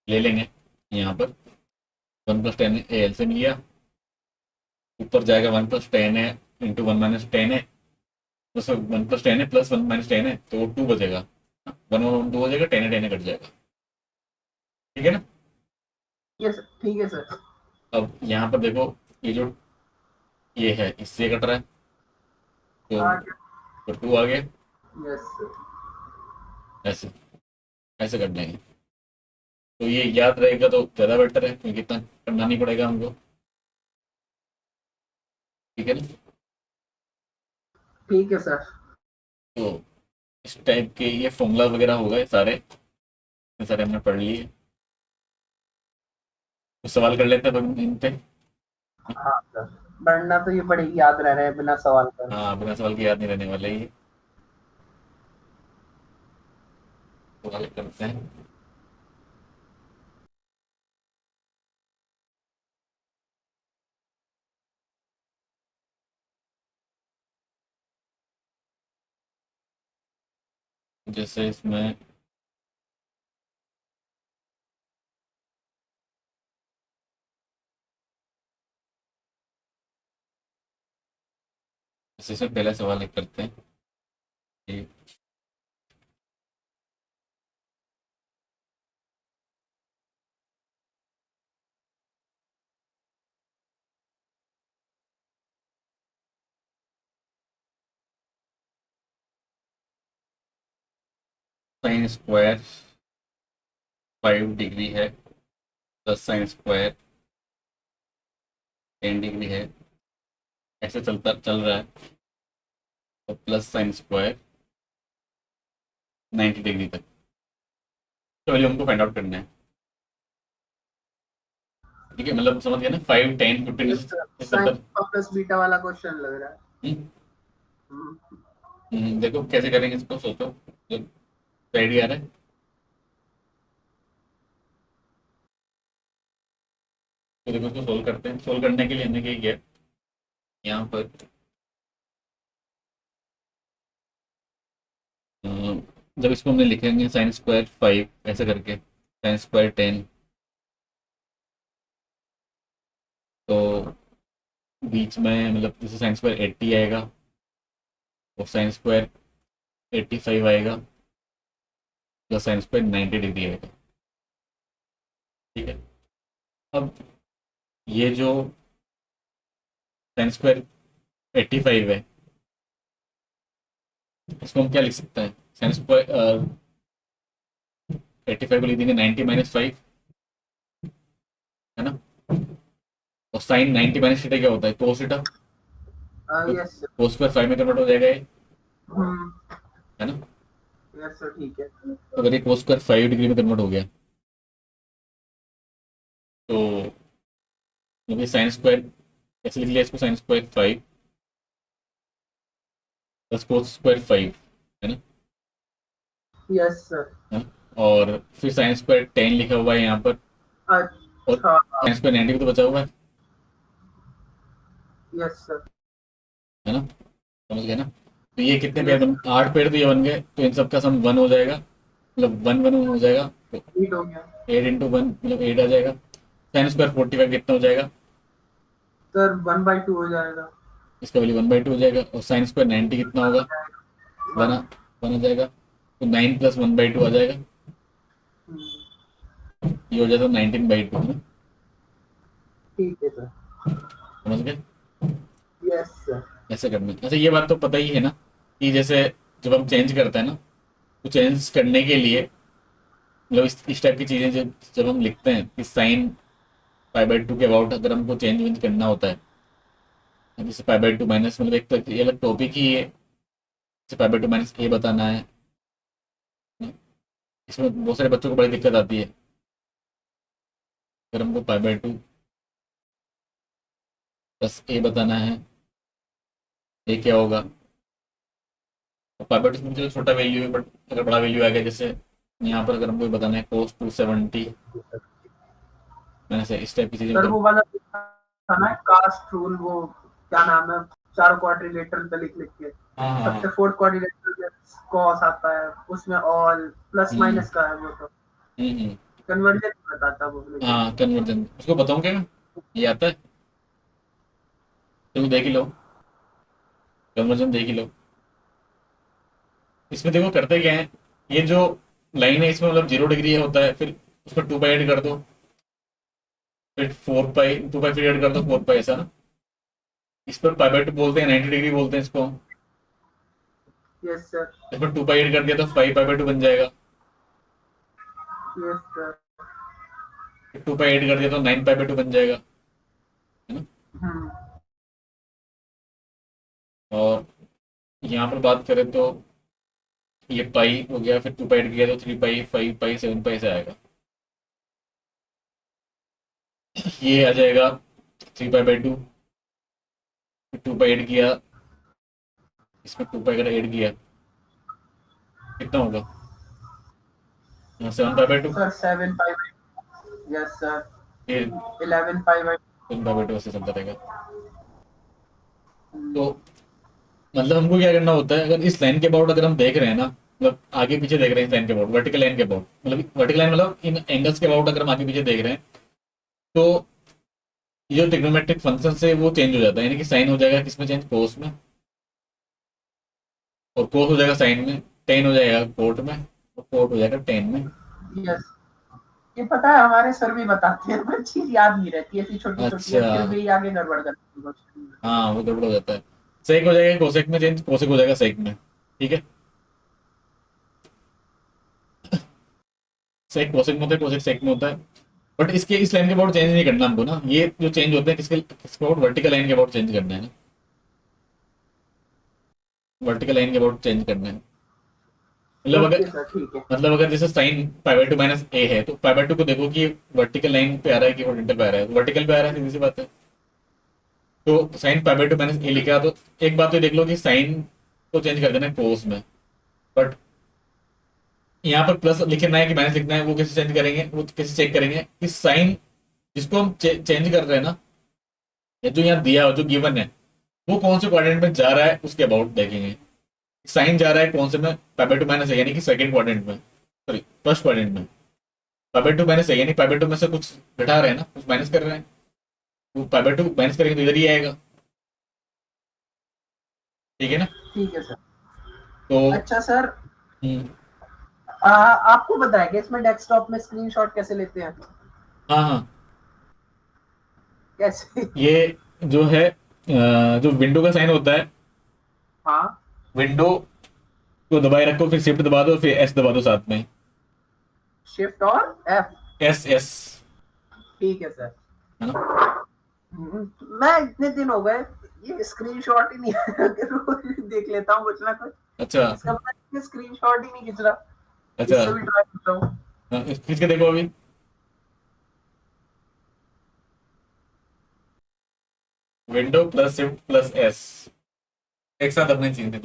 ले लेंगे यहाँ पर। 1+10 ए एलसीएम लिया, ऊपर जाएगा 1+10 है इंटू 1 - 10 है, तो 1+10 है प्लस 1 - 10 है, तो 2 बचेगा। 1 और 1 2 हो जाएगा, 10 कट जाएगा, ठीक है ना। यस ठीक है सर। अब यहाँ पर देखो, ये जो ये है इससे कट रहा है, हाँ। तो 2 आ गया। Yes sir. ऐसे ऐसे कर लेंगे, तो ये याद रहेगा तो ज़्यादा बेटर है, क्योंकि इतना करना नहीं पड़ेगा हमको, ठीक है ना। ठीक है सर। तो इस टाइप के ये फॉर्मूला वगैरह हो गए सारे, ये सारे हमने पढ़ लिए। तो सवाल कर लेते हैं इन पे। हाँ सर, बढ़ना तो ये पड़ेगी, याद रह रहे हैं बिना सवाल कर। हाँ, बिना सवाल के याद नहीं रहने वाले ये। सवाल करते हैं। जैसे इसमें जैसे इसमें पहला सवाल एक करते हैं कि साइन स्क्वायर 5 डिग्री है, प्लस साइन स्क्वायर 10 डिग्री है, ऐसे चलता चल रहा है, तो प्लस साइन स्क्वायर 90 डिग्री तक। तो वैल्यू हमको फाइंड आउट करना है, ठीक है, मतलब समझ गया ना, 5 10 15 यस सर, साइन सत्तर। प्लस बीटा वाला क्वेश्चन लग रहा है। हम्म। देखो कैसे करेंगे इसको, सोचो, आइडिया आ रहा है। तो देखो इसको सोल्व करते हैं। सोल्व करने के लिए हमने क्या किया, यहाँ पर अ, जब इसको हमने लिखेंगे साइन स्क्वायर 5 ऐसे करके, साइन स्क्वायर 10, तो बीच में मतलब जैसे साइन स्क्वायर 80 आएगा, और साइन स्क्वायर 85 आएगा, प्लस साइन स्क्वायर 90 डिग्री आएगा, ठीक है। अब ये जो साइन स्क्वायर 85 है, इसको हम क्या लिख सकते हैं, साइन स्क्वायर 85 को लिख देंगे 90 - 5, है ना। और साइन 90 - थीटा क्या होता है, कोस थीटा। तो यस सर। कोस स्क्वायर 5 में कन्वर्ट हो जाएगा ये, हम्म। है ना। यस सर ठीक है। तो अगर ये कोस स्क्वायर 5 डिग्री में कन्वर्ट हो गया, तो ये साइन स्क्वायर ऐसे लिख लिया इसको, sine square 5 plus cos square 5, है ना? Yes sir. हाँ? और फिर साइन स्क्वायर 10 लिखा हुआ है यहाँ पर, और अच्छा। साइन स्क्वायर 90 भी तो बचा हुआ यस सर। है ना? समझ गए ना? तो ये कितने पेयर यस बन, 8 पेयर तो ये बन गए, तो इन सबका सम 1 हो जाएगा, मतलब 1 हो जाएगा, तो रीड हो गया 8 × 1 मतलब 8 आ जाएगा। साइन स्क्वायर 45 कितना हो जाएगा? सर, 1/2 हो जाएगा। इसका वैल्यू 1/2 हो जाएगा। और साइन स्क्वायर 90 कितना वन हो होगा? जाएगा। वन आ वन आ जाएगा, तो 9 + 1/2 आ जाएगा। ये हो जाएगा 19/2, है ना? ठीक है सर। समझ गए? Yes sir. ऐसे करना है। अच्छा, ये बात तो पता ही है ना कि जैसे जब हम चेंज करते हैं ना, तो चेंज करने के लिए मतलब इस टाइप की चीज़ें जब जब हम लिखते हैं कि साइन π/2 के अबाउट अगर हमको चेंज वेंज करना होता है, जैसे π/2 माइनस, मतलब एक तो ये अलग टॉपिक ही है, जैसे π/2 माइनस ए बताना है ना? इसमें बहुत सारे बच्चों को बड़ी दिक्कत आती है। अगर हमको π/2 प्लस ए बताना है, ये क्या होगा? π/2 इसमें चलो छोटा वैल्यू है, बट अगर बड़ा वैल्यू आ गया, जैसे यहाँ पर अगर हमको बताना है cos 270 मैंने इस टाइप की चीज़ें सर मतलब। वो वाला था ना, कास्ट रूल, वो क्या नाम है, चार क्वाड्रिलेटरल पे लिख लिख के हाँ हाँ सबसे हाँ। फोर्थ क्वाड्रिलेटरल में कॉस आता है, उसमें ऑल प्लस हम्म माइनस का है वो तो। हम्म। कन्वर्जन बताता वो, लेकिन हाँ, कन्वर्जन उसको बताऊँ क्या? ये आता है, तो देख ही लो, कन्वर्जन देख ही लो। इसमें देखो करते क्या है, ये जो लाइन है इसमें मतलब 0 डिग्री होता है, फिर उसको 2 पाई ऐड कर दो, फिर 4 पाई, 2 पाई फिर ऐड कर दो 4 पाई, ऐसा ना? इस पर π/2 बोलते हैं, 90 डिग्री बोलते हैं इसको हम। Yes sir. इसमें 2 पाई ऐड कर दिया तो 5 π/2 बन जाएगा। Yes sir. फिर 2 पाई ऐड कर दिया तो 9 π/2 बन जाएगा, है ना? हम्म। और यहाँ पर बात करें तो ये पाई हो गया, फिर 2 पाई ऐड किया तो 3 पाई, 5 पाई, 7 पाई से आएगा। ये आ जाएगा 3 π/2, फिर 2 पाई ऐड किया, इसमें 2 पाई का ऐड किया, कितना होगा? 7 π/2। Sir 7 pi. Yes sir. फिर 11 पाई। 7 π/2 ऐसे चलता रहेगा। तो मतलब हमको क्या करना होता है, अगर इस लाइन के अबाउट अगर हम देख रहे हैं ना, मतलब आगे पीछे देख रहे हैं इस लाइन के अबाउट, वर्टिकल लाइन के अबाउट, मतलब वर्टिकल लाइन मतलब इन एंगल्स के अबाउट अगर हम आगे पीछे देख रहे हैं, तो ये जो ट्रिग्नोमेट्रिक फंक्शन है वो चेंज हो जाता है, यानी कि साइन हो जाएगा किसमें चेंज, कोस में, और कोस हो जाएगा साइन में, टेन हो जाएगा कोट में, और कोट हो जाएगा टेन में। यस, ये पता है, हमारे सर भी बताते हैं, पर चीज याद नहीं रहती, ऐसी छोटी छोटी है, अच्छा। फिर भी आगे गड़बड़ करती है क्वेश्चन में। हाँ, वो गड़बड़ हो जाता है। सेक हो जाएगा कोसेक में चेंज, कोसेक हो जाएगा सेक में, ठीक है? सेक कोसेक में होता है, कोसेक सेक में होता है। बट इसके इस लाइन के अबाउट चेंज नहीं करना हमको ना, ये जो चेंज होते हैं किसके किसके अबाउट, वर्टिकल लाइन के अबाउट चेंज करना है ना, वर्टिकल लाइन के अबाउट चेंज करना है। मतलब अगर, ओके सर, ठीक है। मतलब अगर जैसे साइन π/2 माइनस ए है, तो π/2 को देखो कि वर्टिकल लाइन पे आ रहा है कि हॉरिजॉन्टल पे आ रहा है, वर्टिकल पे आ रहा है, सीधी सी बात है। तो साइन π/2 माइनस ए लिखा, तो एक बात तो देख लो कि साइन को चेंज कर देना है कोस में, बट यहाँ पर प्लस लिखना है कि माइनस लिखना है, वो कैसे चेंज करेंगे, वो कैसे चेक करेंगे कि साइन जिसको हम चेंज कर रहे हैं ना, या जो यहाँ दिया हो जो गिवन है, वो कौन से क्वाड्रेंट में जा रहा है उसके अबाउट देखेंगे। साइन जा रहा है कौन से में, π/2 माइनस है, यानी कि सेकंड क्वाड्रेंट में, सॉरी फर्स्ट क्वाड्रेंट में। π/2 माइनस है यानी π/2 में से कुछ घटा रहे हैं ना, कुछ माइनस कर रहे हैं, वो π/2 माइनस करेंगे तो इधर ही आएगा, ठीक है ना? ठीक है सर। तो अच्छा सर, हम्म, आपको पता है कि इसमें डेस्कटॉप में स्क्रीनशॉट कैसे लेते हैं? हाँ हाँ, कैसे? ये जो है जो विंडो का साइन होता है, हाँ। विंडो को दबाए रखो, फिर शिफ्ट दबा दो, फिर एस दबा दो साथ में, शिफ्ट और एफ। एस एस, ठीक है सर। है ना? मैं इतने दिन हो गए, ये स्क्रीनशॉट ही नहीं आया कि रोज देख लेता हूँ कुछ ना कुछ। अच्छा इसका मतलब स्क्रीनशॉट ही नहीं खींच रहा। अच्छा। इससे भी ट्राई करता हूँ। खींच के देखो अभी। Window plus shift plus S एक साथ अपने चाहिए थे।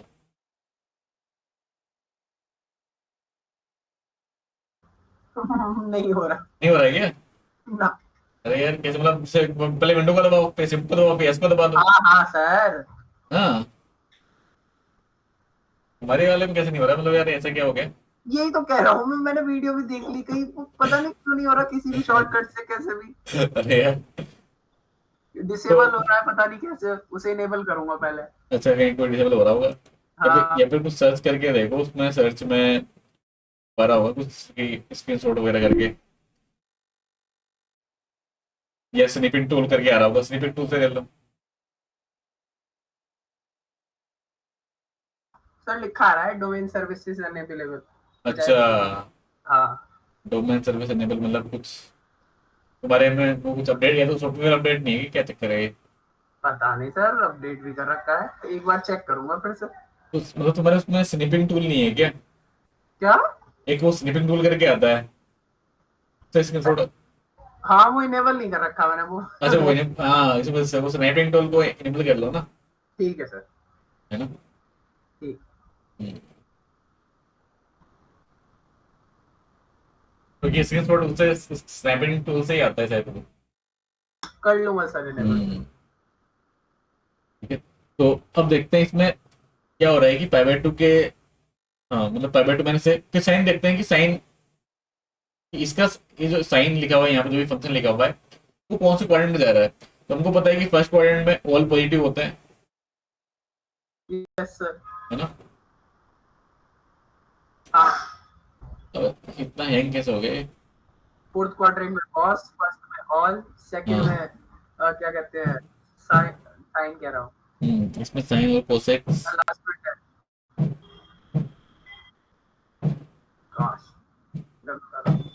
नहीं हो रहा नहीं हो रहा है क्या? ना। अरे यार कैसे, मतलब पहले विंडो को दबाओ, फिर शिफ्ट को दबाओ, फिर एस को दबा दो। हाँ हाँ सर। हाँ, हमारे वाले में कैसे नहीं हो रहा, मतलब यार ऐसा क्या हो गया? यही तो कह रहा हूँ मैं, मैंने वीडियो भी देख ली कहीं, पता नहीं क्यों नहीं हो रहा किसी भी शॉर्टकट से कैसे भी। अरे यार, तो डिसेबल हो रहा है, पता नहीं कैसे, उसे इनेबल करूंगा पहले। अच्छा कहीं कोई डिसेबल हो रहा होगा, या हाँ फिर कुछ सर्च करके देखो उसमें, सर्च में भरा होगा कुछ स्क्रीन शॉट वगैरह करके, या स्निपिंग टूल करके आ रहा होगा, स्निपिंग टूल से कर लो। सर, लिखा आ रहा है डोमेन सर्विसेज अनअवेलेबल, कुछ अच्छा, ऐसा। हाँ। डोमेन सर्विस एनेबल मतलब कुछ तुम्हारे में वो कुछ अपडेट, या तो सॉफ्टवेयर अपडेट नहीं है कि क्या चक्कर है ये? पता नहीं सर, अपडेट भी कर रखा है, एक बार चेक करूंगा फिर से। मतलब तुम्हारे उसमें स्निपिंग टूल नहीं है क्या? क्या? एक वो स्निपिंग टूल करके आता है, तो स्क्रीन शॉट। हाँ, वो इनेबल नहीं कर रखा मैंने वो। अच्छा वो हाँ, इस वजह से वो स्नैपिंग टूल को इनेबल कर लो ना, ठीक है सर। है ना? ठीक। हम्म। क्योंकि स्क्रीन शॉट उससे स्नैपिंग टूल से ही आता है शायद वो। कर लूंगा सर इनेबल। हम्म, ठीक है। तो अब देखते हैं इसमें क्या हो रहा है कि पाइवेट टू के, हाँ मतलब पाइवेट टू मैंने से फिर साइन देखते हैं कि साइन, इसका ये जो साइन लिखा हुआ है यहाँ पे, जो भी फंक्शन लिखा हुआ है वो कौन से क्वाड्रेंट में जा रहा है। तो हमको पता है कि फर्स्ट क्वाड्रेंट में ऑल पॉजिटिव होते हैं, यस सर। है ना? हाँ। अब इतना हैंग कैसे हो गए? फोर्थ क्वाड्रेंट में कॉस, फर्स्ट में ऑल, सेकंड में हाँ। क्या कहते हैं, साइन, साइन कह रहा हूँ, इसमें साइन और कोसेक्स। लास्ट में टेन। गॉश, गलत कर रहा हूँ।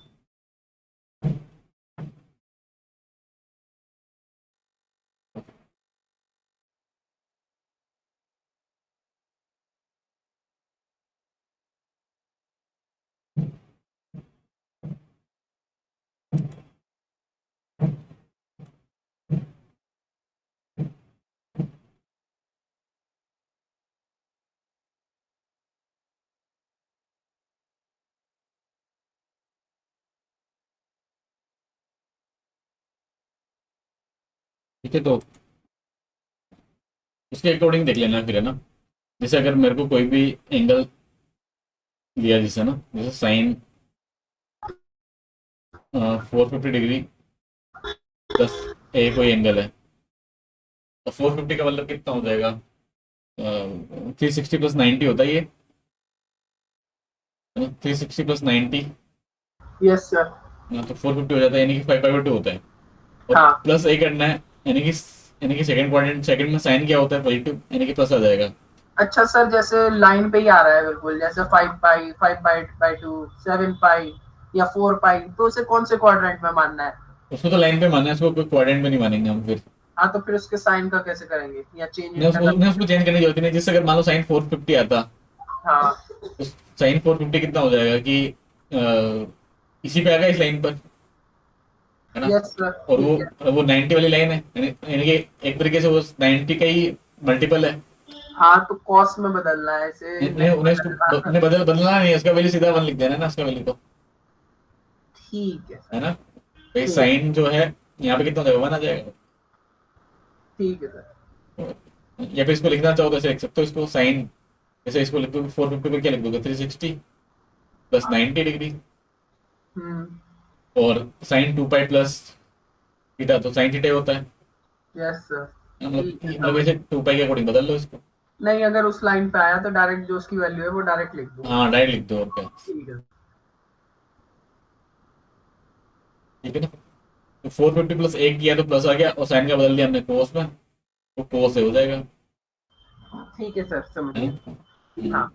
ठीक है, तो उसके अकॉर्डिंग देख लेना फिर, है ना? जैसे अगर मेरे को कोई भी एंगल दिया, जैसे ना, जैसे साइन 450 डिग्री प्लस ए कोई एंगल है, तो 450 का मतलब कितना हो जाएगा? 360 प्लस 90 होता है ये, है ना? 360 प्लस 90, यस सर। तो 450 हो जाता है, यानी कि 552 होता है। और हाँ। प्लस ए करना है, यानी कि सेकंड क्वाड्रेंट, सेकंड में साइन क्या होता है, पॉजिटिव, यानी कि प्लस आ जाएगा। अच्छा सर, जैसे लाइन पे ही आ रहा है बिल्कुल, जैसे 5 पाई, 5 पाई बाई 2, 7 पाई या 4 पाई, तो उसे कौन से क्वाड्रेंट में मानना है? उसको तो लाइन पे मानना है, उसको कोई क्वाड्रेंट में नहीं मानेंगे हम फिर। हाँ, तो फिर उसके साइन का कैसे करेंगे, या चेंज नहीं, इनका उसको कर? नहीं, उसको चेंज करने की जरूरत नहीं। जैसे अगर मान लो साइन 450 आता, हाँ। तो साइन 450 कितना हो जाएगा कि इसी पे आएगा, इस लाइन पर, है ना? यस सर, और ठीक है। वो 90 वाली लाइन है, यानी कि एक तरीके से वो 90 का ही मल्टीपल है। हाँ, तो कॉस में बदलना है, इसे उन्हें नहीं उन्हें इसको बदलना। उन्हें बदलना नहीं है, उसका वैल्यू सीधा 1 लिख देना है ना, उसका वैल्यू तो, ठीक है है सर। ना? भाई ठीक। साइन जो है यहाँ पे कितना हो जाएगा, 1 आ जाएगा। ठीक है सर। या फिर इसको लिखना चाहो तो ऐसे लिख सकते हो, इसको साइन, जैसे इसको लिख दोगे 450 पर क्या लिख दोगे, 360 प्लस हाँ। 90 डिग्री, हम्म। और साइन 2 पाई प्लस थीटा, तो साइन थीटा होता है। Yes sir. मतलब ठीक है, मतलब समझ। ऐसे 2 पाई के अकॉर्डिंग बदल लो इसको। नहीं, अगर उस लाइन पे आया तो डायरेक्ट जो उसकी वैल्यू है वो डायरेक्ट लिख दूंगा। हाँ डायरेक्ट लिख दो, और क्या। ठीक है। ठीक है ना? तो 450 प्लस एक किया तो प्लस आ गया, और साइन का बदल दिया हमने कोस में, तो कोस से हो जाएगा, ठीक है सर, समझ है गया। ना? हाँ।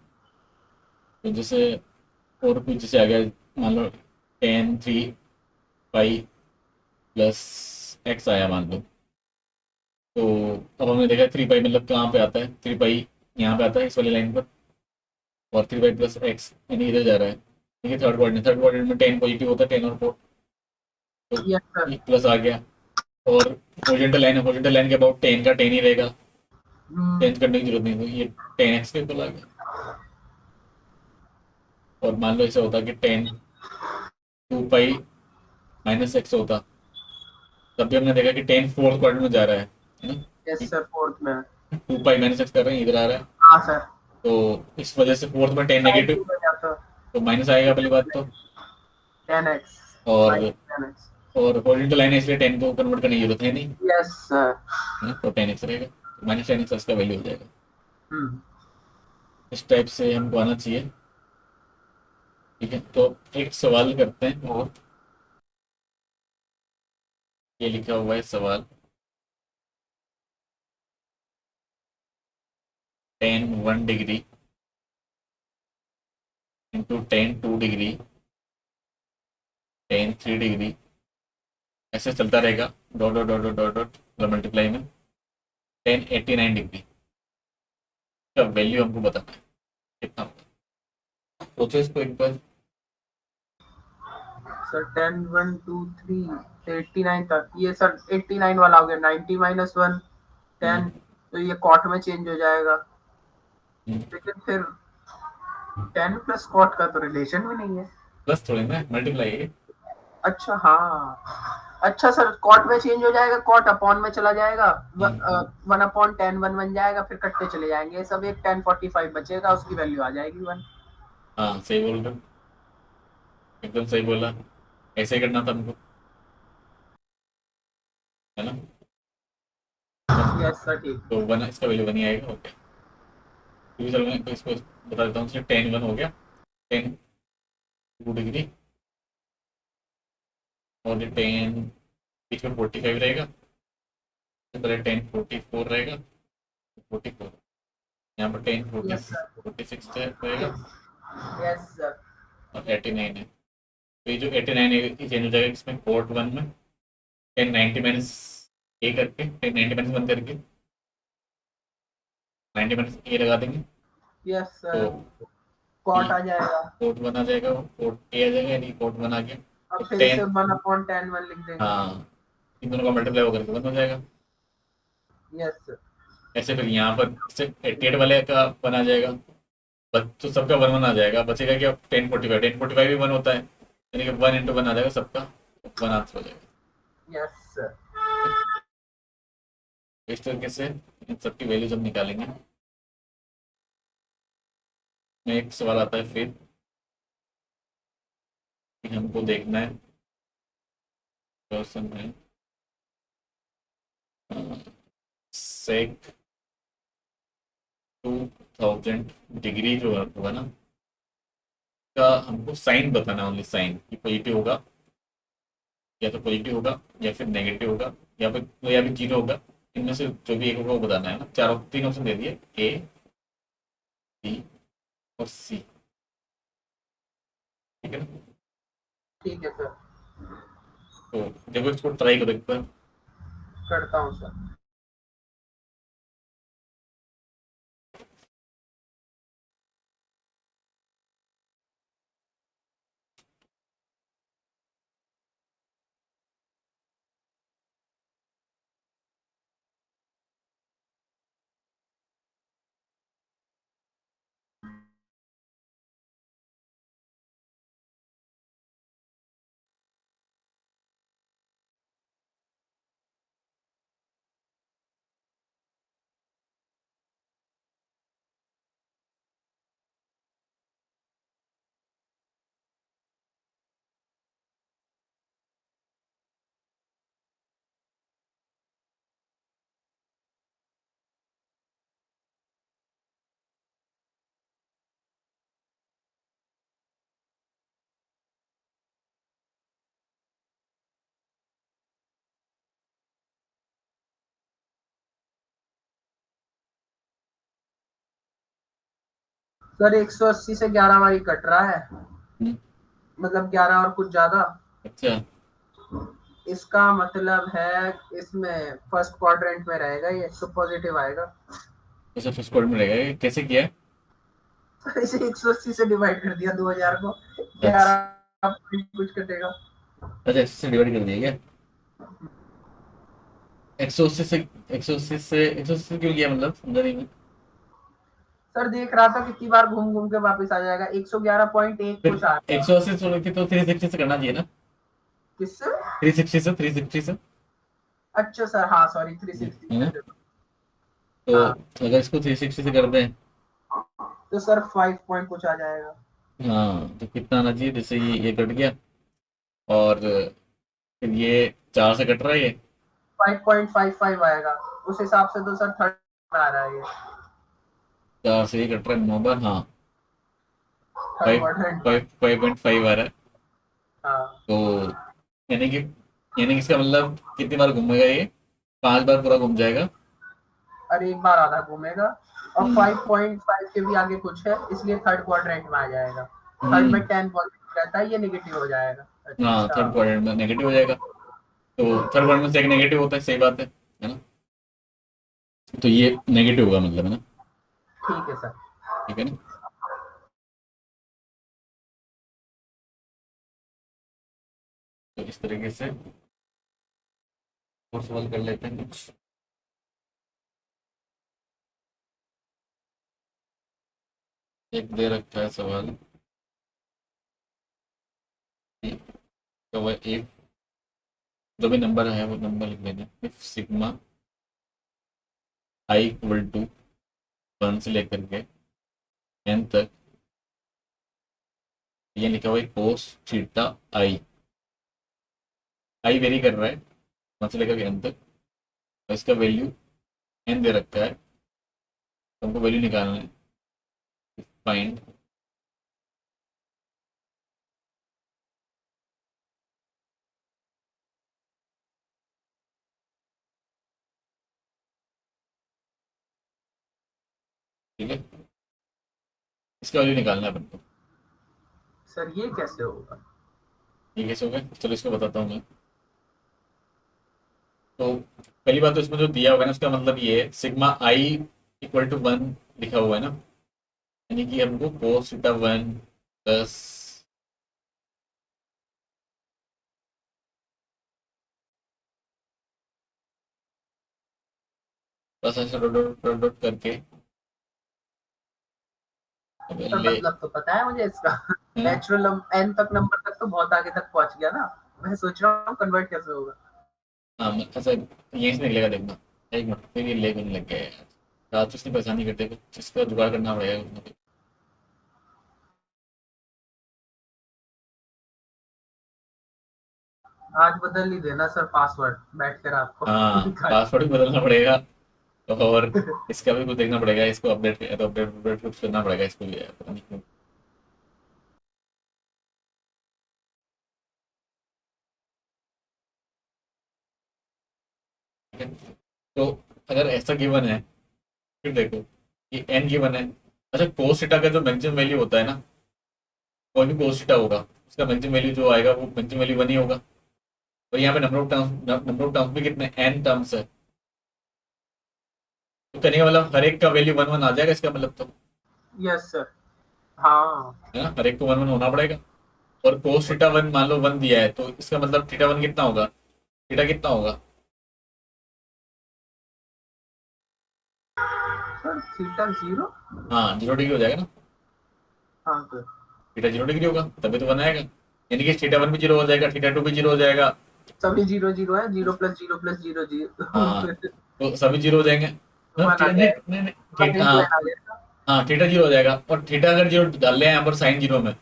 तो जैसे और कुछ जैसे आ गया, मान लो tan 3 पाई प्लस एक्स आया मान लो, तो अब हमने देखा 3 पाई मतलब कहाँ पे आता है, 3 पाई यहाँ पे आता है इस वाली लाइन पर, और 3 पाई प्लस एक्स यानी इधर जा रहा है। ठीक है, थर्ड क्वाड्रेंट में टेन पॉजिटिव होता है, 10 और 4, तो यस सर। एक प्लस आ गया, और हॉरिजॉन्टल लाइन के अबाउट 10 का 10 ही रहेगा, हम्म, चेंज करने की जरूरत नहीं, तो ये 10x के ऊपर आ गया। और मान लो ऐसा होता कि 10 2 पाई माइनस एक्स होता, तब भी हमने देखा कि 10 फोर्थ क्वाड्रेंट में जा रहा है ना, यस सर, फोर्थ में। 2 पाई माइनस एक्स कर रहे हैं, इधर आ रहा है। हाँ सर। तो इस वजह से फोर्थ में 10 साइन नेगेटिव, टू हो जाता, तो माइनस आएगा पहली बात तो। 10x, और माइनस 10x। और हॉरिजॉन्टल लाइन है इसलिए 10 को कन्वर्ट करने की जरूरत है नहीं, यस सर। है ना, तो 10x रहेगा, तो -10x इसका वैल्यू हो जाएगा। हम्म। इस टाइप से हमको आना चाहिए। ठीक है, तो एक सवाल करते हैं, और ये लिखा हुआ है सवाल, ten 1 degree into ten 2 degree, ten 3 degree, ऐसे चलता रहेगा, dot dot dot dot dot dot, मतलब मल्टीप्लाई में 10 89 डिग्री का वैल्यू हमको बताना है कितना होगा। सोचो इसको एक बार। सर 10 1 2 3 89 तक, ये सर 89 वाला हो गया, 90 माइनस 1 10, हम्म, तो ये कॉट में चेंज हो जाएगा। हम्म, लेकिन फिर 10 प्लस कॉट का तो रिलेशन भी नहीं है। प्लस थोड़ी ना, मल्टीप्लाई है। अच्छा हाँ, अच्छा सर, कॉट में चेंज हो जाएगा, कॉट अपॉन में चला जाएगा, हम्म, 1/10 1 बन जाएगा, फिर कटते चले जाएंगे सब, एक 1045 बचेगा, उसकी वैल्यू आ जाएगी 1। हाँ सही बोल रहे हो, एकदम सही बोला, ऐसे ही करना था हमको, है ना। यस सर, ठीक। तो वन, इसका वैल्यू 1 ही आएगा, ओके। क्योंकि चलो मैं तो इसको बता देता हूँ, इसलिए 10 1 हो गया, 10 2 डिग्री, और ये 10 बीच में 45 रहेगा, तो पहले 10 44 रहेगा, 44, यहाँ पर 10 फोर्टी यस सर। 46 रहेगा, यस सर। और 89 है। तो ये जो 89 है ये चेंज हो जाएगा इसमें, कोट वन में 10 90 - a करके, 10 90 - 1 करके 90 - a लगा देंगे, यस तो सर, कॉट आ जाएगा। कोट वन आ जाएगा, कोट ए आ जाएगा, यानी कोट वन आ गया। तो अब फिर इसे 10, 1/10 1 लिख देंगे। हाँ, इन दोनों का मल्टीप्लाई होकर के 1 हो जाएगा। Yes sir. ऐसे फिर यहाँ पर सिर्फ 88 वाले का 1 आ जाएगा, बस तो सबका 1 1 आ जाएगा, बचेगा क्या, 10 45 भी 1 होता है, यानी कि 1 × 1 आ जाएगा सबका, 1 आंसर हो जाएगा। Yes sir. इस तरीके से इन सबकी वैल्यूज हम निकालेंगे। में एक सवाल आता है फिर, कि हमको देखना है क्वेश्चन में, सेक 2000 डिग्री जो होगा ना, का हमको साइन बताना है, ओनली साइन कि पॉजिटिव होगा, या तो पॉजिटिव होगा, या फिर नेगेटिव होगा, या फिर जीरो होगा, इनमें से जो भी एक होगा वो बताना है ना। चार तीन ऑप्शन दे दिए, ए बी और सी, ठीक है ना। ठीक है सर, तो देखो इसको ट्राई करो एक बार। करता हूँ सर। सर 180 से 11 हमारी कट रहा है, हम्म, मतलब 11 और कुछ ज्यादा। अच्छा, इसका मतलब है इसमें फर्स्ट क्वाड्रेंट में रहेगा, ये तो पॉजिटिव आएगा। ऐसा फर्स्ट क्वाड्रेंट में रहेगा, ये कैसे किया है? इसे 180 से डिवाइड कर दिया 2000 को, अच्छा, 11 कुछ कटेगा। अच्छा, इससे डिवाइड कर दिया क्या? 180 से 180 क्यों किया, मतलब समझा नहीं मैं। सर देख रहा था कितनी बार घूम घूम के वापस आ जाएगा, 111.1 फिर कुछ आ रहा है। 180 छोड़ के तो 360 से करना चाहिए ना। किससे? 360 से अच्छा सर, हाँ सॉरी, 360 है ना। से। तो हाँ, अगर इसको 360 से कर दें, तो सर 5 पॉइंट कुछ आ जाएगा। हाँ तो कितना आना चाहिए, जैसे ये कट गया, और फिर ये 4 से कट रहा है ये। 5.55 आएगा। उस हिसाब से तो सर थर्ड आ रहा है ये। 4 से ये कट रहा है 9 बार, हाँ। थर्ड फाइव क्वाड्रेंट में। 5.5 आ रहा है। हाँ, तो यानी कि यानी कि इसका मतलब कितनी बार घूमेगा ये, 5 बार पूरा घूम जाएगा। और एक बार आधा घूमेगा। और हम्म 5.5 के भी आगे कुछ है, इसलिए थर्ड क्वाड्रेंट में आ जाएगा। थर्ड में हम्म 10 पॉजिटिव रहता है, ये नेगेटिव हो जाएगा। हाँ, अच्छा। थर्ड क्वाड्रेंट में नेगेटिव हो जाएगा। तो थर्ड क्वाड्रेंट में से एक नेगेटिव होता है, सही बात है ना। तो ये नेगेटिव होगा मतलब, है ना। ठीक है सर। ठीक है ना। तो इस तरीके से और सवाल कर लेते हैं कुछ। एक दे रखा है सवाल, तो वह इफ, जो भी नंबर है वो नंबर लिख लेना, if sigma I equal to 1 से लेकर के n तक, ये लिखा हुआ है cos theta I, I very कर रहा है 1 से लेकर के n तक, और इसका वैल्यू n दे रखा है, तो हमको वैल्यू निकालना है। फाइंड ठीक है, इसका वैल्यू निकालना है अपन को। सर ये कैसे होगा? ठीक है, सो गए, चलो इसको बताता हूँ मैं। तो पहली बात तो इसमें जो दिया हुआ है ना, उसका मतलब ये है सिग्मा आई इक्वल टू 1 लिखा हुआ है ना, यानी कि हमको कोस थीटा 1 प्लस, बस ऐसे डॉट डॉट डॉट डॉट करके अब सर ले, मतलब तो पता है मुझे इसका। है ना। नेचुरल एन तक नंबर तक तो बहुत आगे तक पहुंच गया ना। मैं सोच रहा हूँ कन्वर्ट कैसे होगा। हाँ ऐसा यहीं से निकलेगा, देखना। एक मिनट, फिर ये ले बनने लग गया है यार, रात को इतनी परेशानी करते हैं, कुछ इसका जुगाड़ करना पड़ेगा कुछ ना कुछ। आज बदल ही देना सर पासवर्ड, बैठ कर आपको। हाँ, पासवर्ड भी बदलना पड़ेगा, और इसका भी कुछ देखना पड़ेगा, इसको अपडेट तो अपडेट अपडेट कुछ करना पड़ेगा इसको भी यार, पता नहीं क्यों। ठीक है, तो अगर ऐसा गिवन है, फिर देखो कि एन गिवन है। अच्छा, कोस थीटा का जो मैक्सिमम वैल्यू होता है ना, कोई भी कोस थीटा होगा, उसका मैक्सिमम वैल्यू जो आएगा वो मैक्सिमम वैल्यू 1 ही होगा। और यहाँ पे नंबर ऑफ टर्म्स भी कितने एन टर्म्स है, तो कहने का मतलब हर एक का वैल्यू 1 1 आ जाएगा इसका मतलब तो, यस सर। हाँ। है ना, हर एक को 1 1 होना पड़ेगा। और कोस थीटा 1 मान लो 1 दिया है, तो इसका मतलब थीटा 1 कितना होगा, थीटा कितना होगा। Sir theta zero. हाँ, 0 डिग्री हो जाएगा ना। हाँ सर। थीटा 0 डिग्री होगा तभी तो 1 आएगा, यानी कि थीटा 1 भी 0 हो जाएगा, थीटा 2 भी 0 हो जाएगा। सभी जीरो जीरो है, zero plus zero plus zero zero. हाँ, तो सभी 0 हो जाएंगे। मतलब वन आ थीटा नहीं जाएगा। नहीं नहीं, वन थीटा, इंटू हाँ एन आ जाएगा। हाँ, थीटा 0 हो जाएगा, और थीटा अगर 0 डाल लिया यहाँ पर साइन 0 में,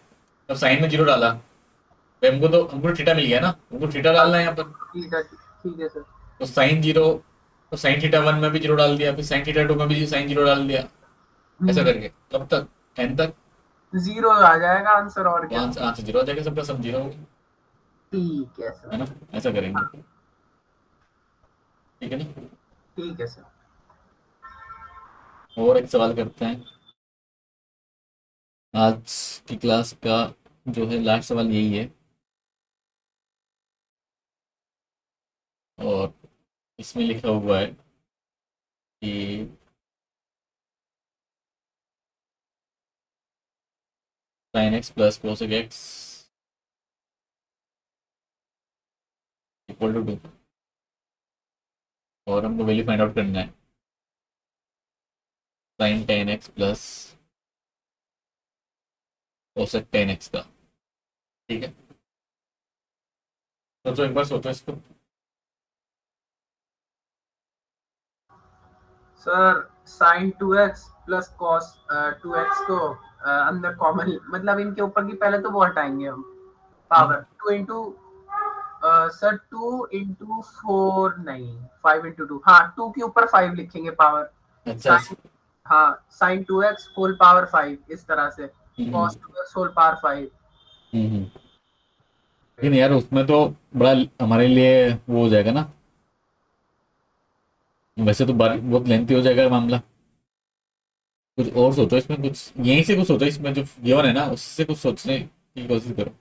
तब साइन में 0 डाला, तो हमको थीटा मिल गया ना, हमको थीटा हाँ डालना है सर। यहाँ पर। ठीक है सर। तो साइन 0, तो साइन थीटा 1 में भी 0 डाल दिया, फिर साइन थीटा 2 में भी साइन 0 डाल दिया, ऐसा करके कब तक, एन तक। जीरो आ जाएगा आंसर, और क्या। वहां से आंसर 0 हो जाएगा, सबका सब 0 होगा, ठीक है है सर। ना। ऐसा करेंगे, ठीक है ना। ठीक है सर। और एक सवाल करते हैं, आज की क्लास का जो है लास्ट सवाल यही है, और इसमें लिखा हुआ है कि sine x plus cosec x equal to 2, और हमको वैल्यू फाइंड आउट करना है sign 10x plus cosec 10x का। ठीक है, सोचो एक बार, सोचो इसको। Sir sign 2x plus cos 2x को अंदर कॉमन, मतलब इनके ऊपर की पहले तो वो हटाएंगे हम, पावर 2 इंटू सर 2 इंटू 4 नहीं 5 इंटू 2, हाँ 2 के ऊपर 5 लिखेंगे पावर। अच्छा। साइन, हाँ साइन 2x होल पावर 5 इस तरह से, हम्म कॉस 2x होल पावर 5। हम्म। लेकिन यार उसमें तो बड़ा हमारे लिए वो हो जाएगा ना, वैसे तो बहुत लेंथी हो जाएगा मामला। कुछ और सोचो इसमें, कुछ यहीं से कुछ सोचो इसमें, जो गिवन है ना उससे कुछ सोचने की कोशिश करो।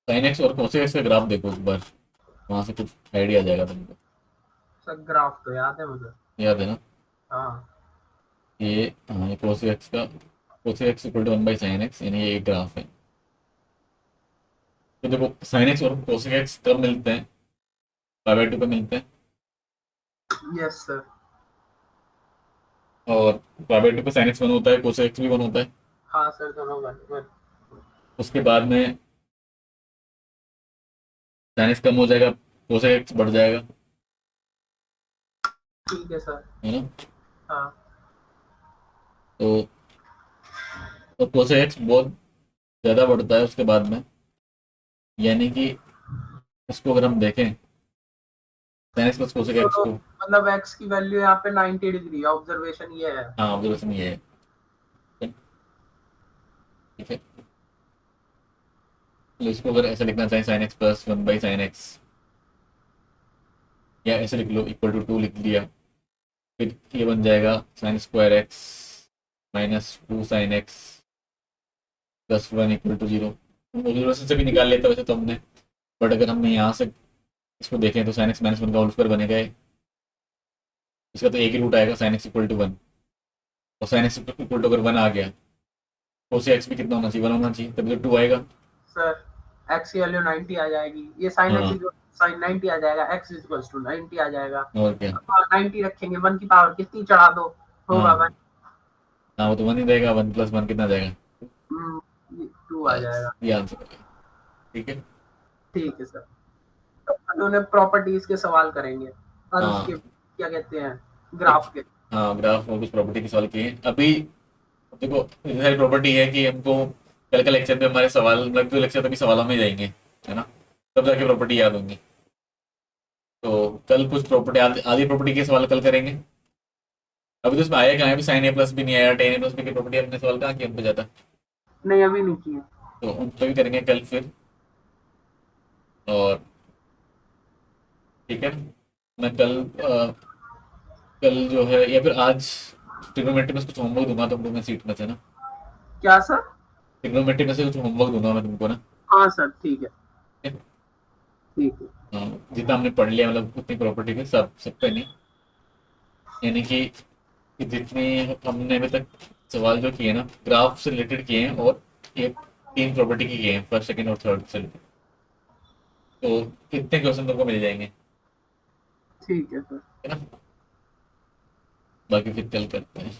साइन एक्स और कोसेक एक्स का ग्राफ देखो एक बार, वहां से कुछ आइडिया आ जाएगा तुमको। सर ग्राफ तो याद है मुझे। याद है ना? हाँ ये हाँ, ये कोसेक एक्स का, cosec x equal to 1/sin x, यानी ये एक ग्राफ है। तो देखो साइन एक्स और कोसेक एक्स कब मिलते हैं? पाई/2 पे मिलते हैं। Yes sir. और पाई/2 पे साइन एक्स 1 होता है, कोसेक एक्स भी 1 होता है। हाँ सर दोनों वन। उसके बाद में साइन एक्स कम हो जाएगा, कोसेक एक्स बढ़ जाएगा। ठीक है सर। है ना? हाँ तो कोसेक एक्स बहुत ज़्यादा बढ़ता है उसके बाद में, यानी कि इसको अगर हम देखें sign x plus cosec x तो को। मतलब x की वैल्यू यहाँ पे 90 डिग्री, ऑब्जर्वेशन ये है। हाँ, ऑब्जर्वेशन ये है। ठीक है, तो इसको अगर ऐसा लिखना चाहें sign x plus 1/sin x, या ऐसे लिख लो इक्वल टू 2 लिख लिया, फिर ये बन जाएगा sine square x minus 2 sin x plus 1 equal to 0। Observation से भी निकाल लेते वैसे तो हमने, बट अगर हम यहाँ से इसको देखें तो साइन एक्स माइनस 1 का होल स्क्वायर बनेगा इसका तो एक ही रूट आएगा, साइन एक्स इक्वल टू 1। और साइन एक्स इक्वल टू अगर 1 आ गया, कोस एक्स भी कितना होना चाहिए? 1 होना चाहिए, तभी तो 2 आएगा। सर x की वैल्यू 90 आ जाएगी, ये sin x हाँ, sin 90 आ जाएगा, x इक्वल्स टू 90 आ जाएगा। और क्या। अब 90 रखेंगे, 1 की पावर कितनी चढ़ा दो, होगा हाँ 1। हाँ, वो तो 1 ही रहेगा, 1 प्लस 1 कितना जाएगा? 2 आ बस जाएगा। ये आंसर है। ठीक है। ठीक है सर। तो उन्हें प्रॉपर्टीज के सवाल करेंगे और उसके हाँ क्या कहते हैं, एक, ग्राफ के। हाँ ग्राफ और कुछ प्रॉपर्टी की सवाल किए अभी। देखो इतनी सारी प्रॉपर्टी है कि हमको कल के लेक्चर पे हमारे सवाल, मतलब जो लेक्चर तभी सवालों में जाएंगे, है ना? तब जाके प्रॉपर्टी याद होंगी। तो कल कुछ प्रॉपर्टी, आधी प्रॉपर्टी के सवाल कल करेंगे। अभी तो इसमें आया कहाँ है? अभी साइन ए प्लस भी नहीं आया, टेन ए प्लस बी की प्रॉपर्टी अपने सवाल कहाँ किया हम पे जाता। नहीं अभी नहीं किए। तो उन पे भी करेंगे कल फिर। और ठीक है, मैं कल जो है या फिर आज ट्रिग्नोमेट्री में से कुछ होमवर्क दूंगा तुमको मैं सीट में से ना। क्या सर? ट्रिग्नोमेट्री में से कुछ होमवर्क दूंगा मैं तुमको ना। हाँ सर ठीक है। ठीक है? ठीक है। हाँ, जितना हमने पढ़ लिया मतलब उतनी प्रॉपर्टी पे, सब पे नहीं, यानी कि जितने हमने अभी तक सवाल जो किए ना ग्राफ से रिलेटेड किए हैं, और ये 3 प्रॉपर्टी की किए हैं, फर्स्ट सेकंड और थर्ड से related। तो कितने क्वेश्चन तुमको मिल जाएंगे? ठीक है सर। है ना? बाकी फिर कल करते हैं।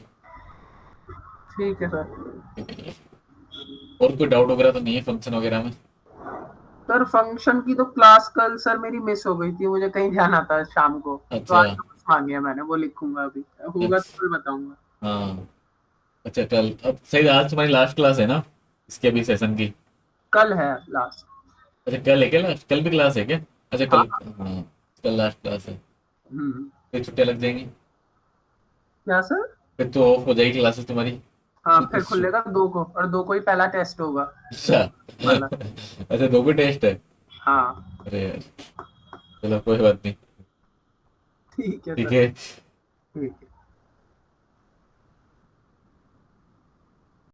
ठीक है सर। ठीक है, और कोई डाउट वगैरह तो नहीं है फंक्शन वगैरह में? सर फंक्शन की तो क्लास कल सर मेरी मिस हो गई थी, मुझे कहीं जाना था शाम को, तो अच्छा आज नोट्स मांगे हैं मैंने, वो लिखूंगा, अभी होगा तो अच्छा। कल बताऊंगा। हाँ, अच्छा कल, अब सही आज तुम्हारी लास्ट क्लास है ना इसके अभी सेशन की? कल है लास्ट। अच्छा कल है क्या लास्ट? कल भी क्लास है क्या? अच्छा कल, हाँ। हाँ कल लास्ट क्लास है। हम्म। फिर छुट्टियाँ लग जाएंगी, क्या सर? फिर तो ऑफ हो जाएगी क्लासेस तुम्हारी। हाँ फिर फिर कुछ, खुलेगा 2 को, और 2 को ही पहला टेस्ट होगा अच्छा वाला। अच्छा दो भी टेस्ट है? हाँ। अरे यार, चलो कोई बात नहीं। ठीक है ठीक सर। है। ठीक है।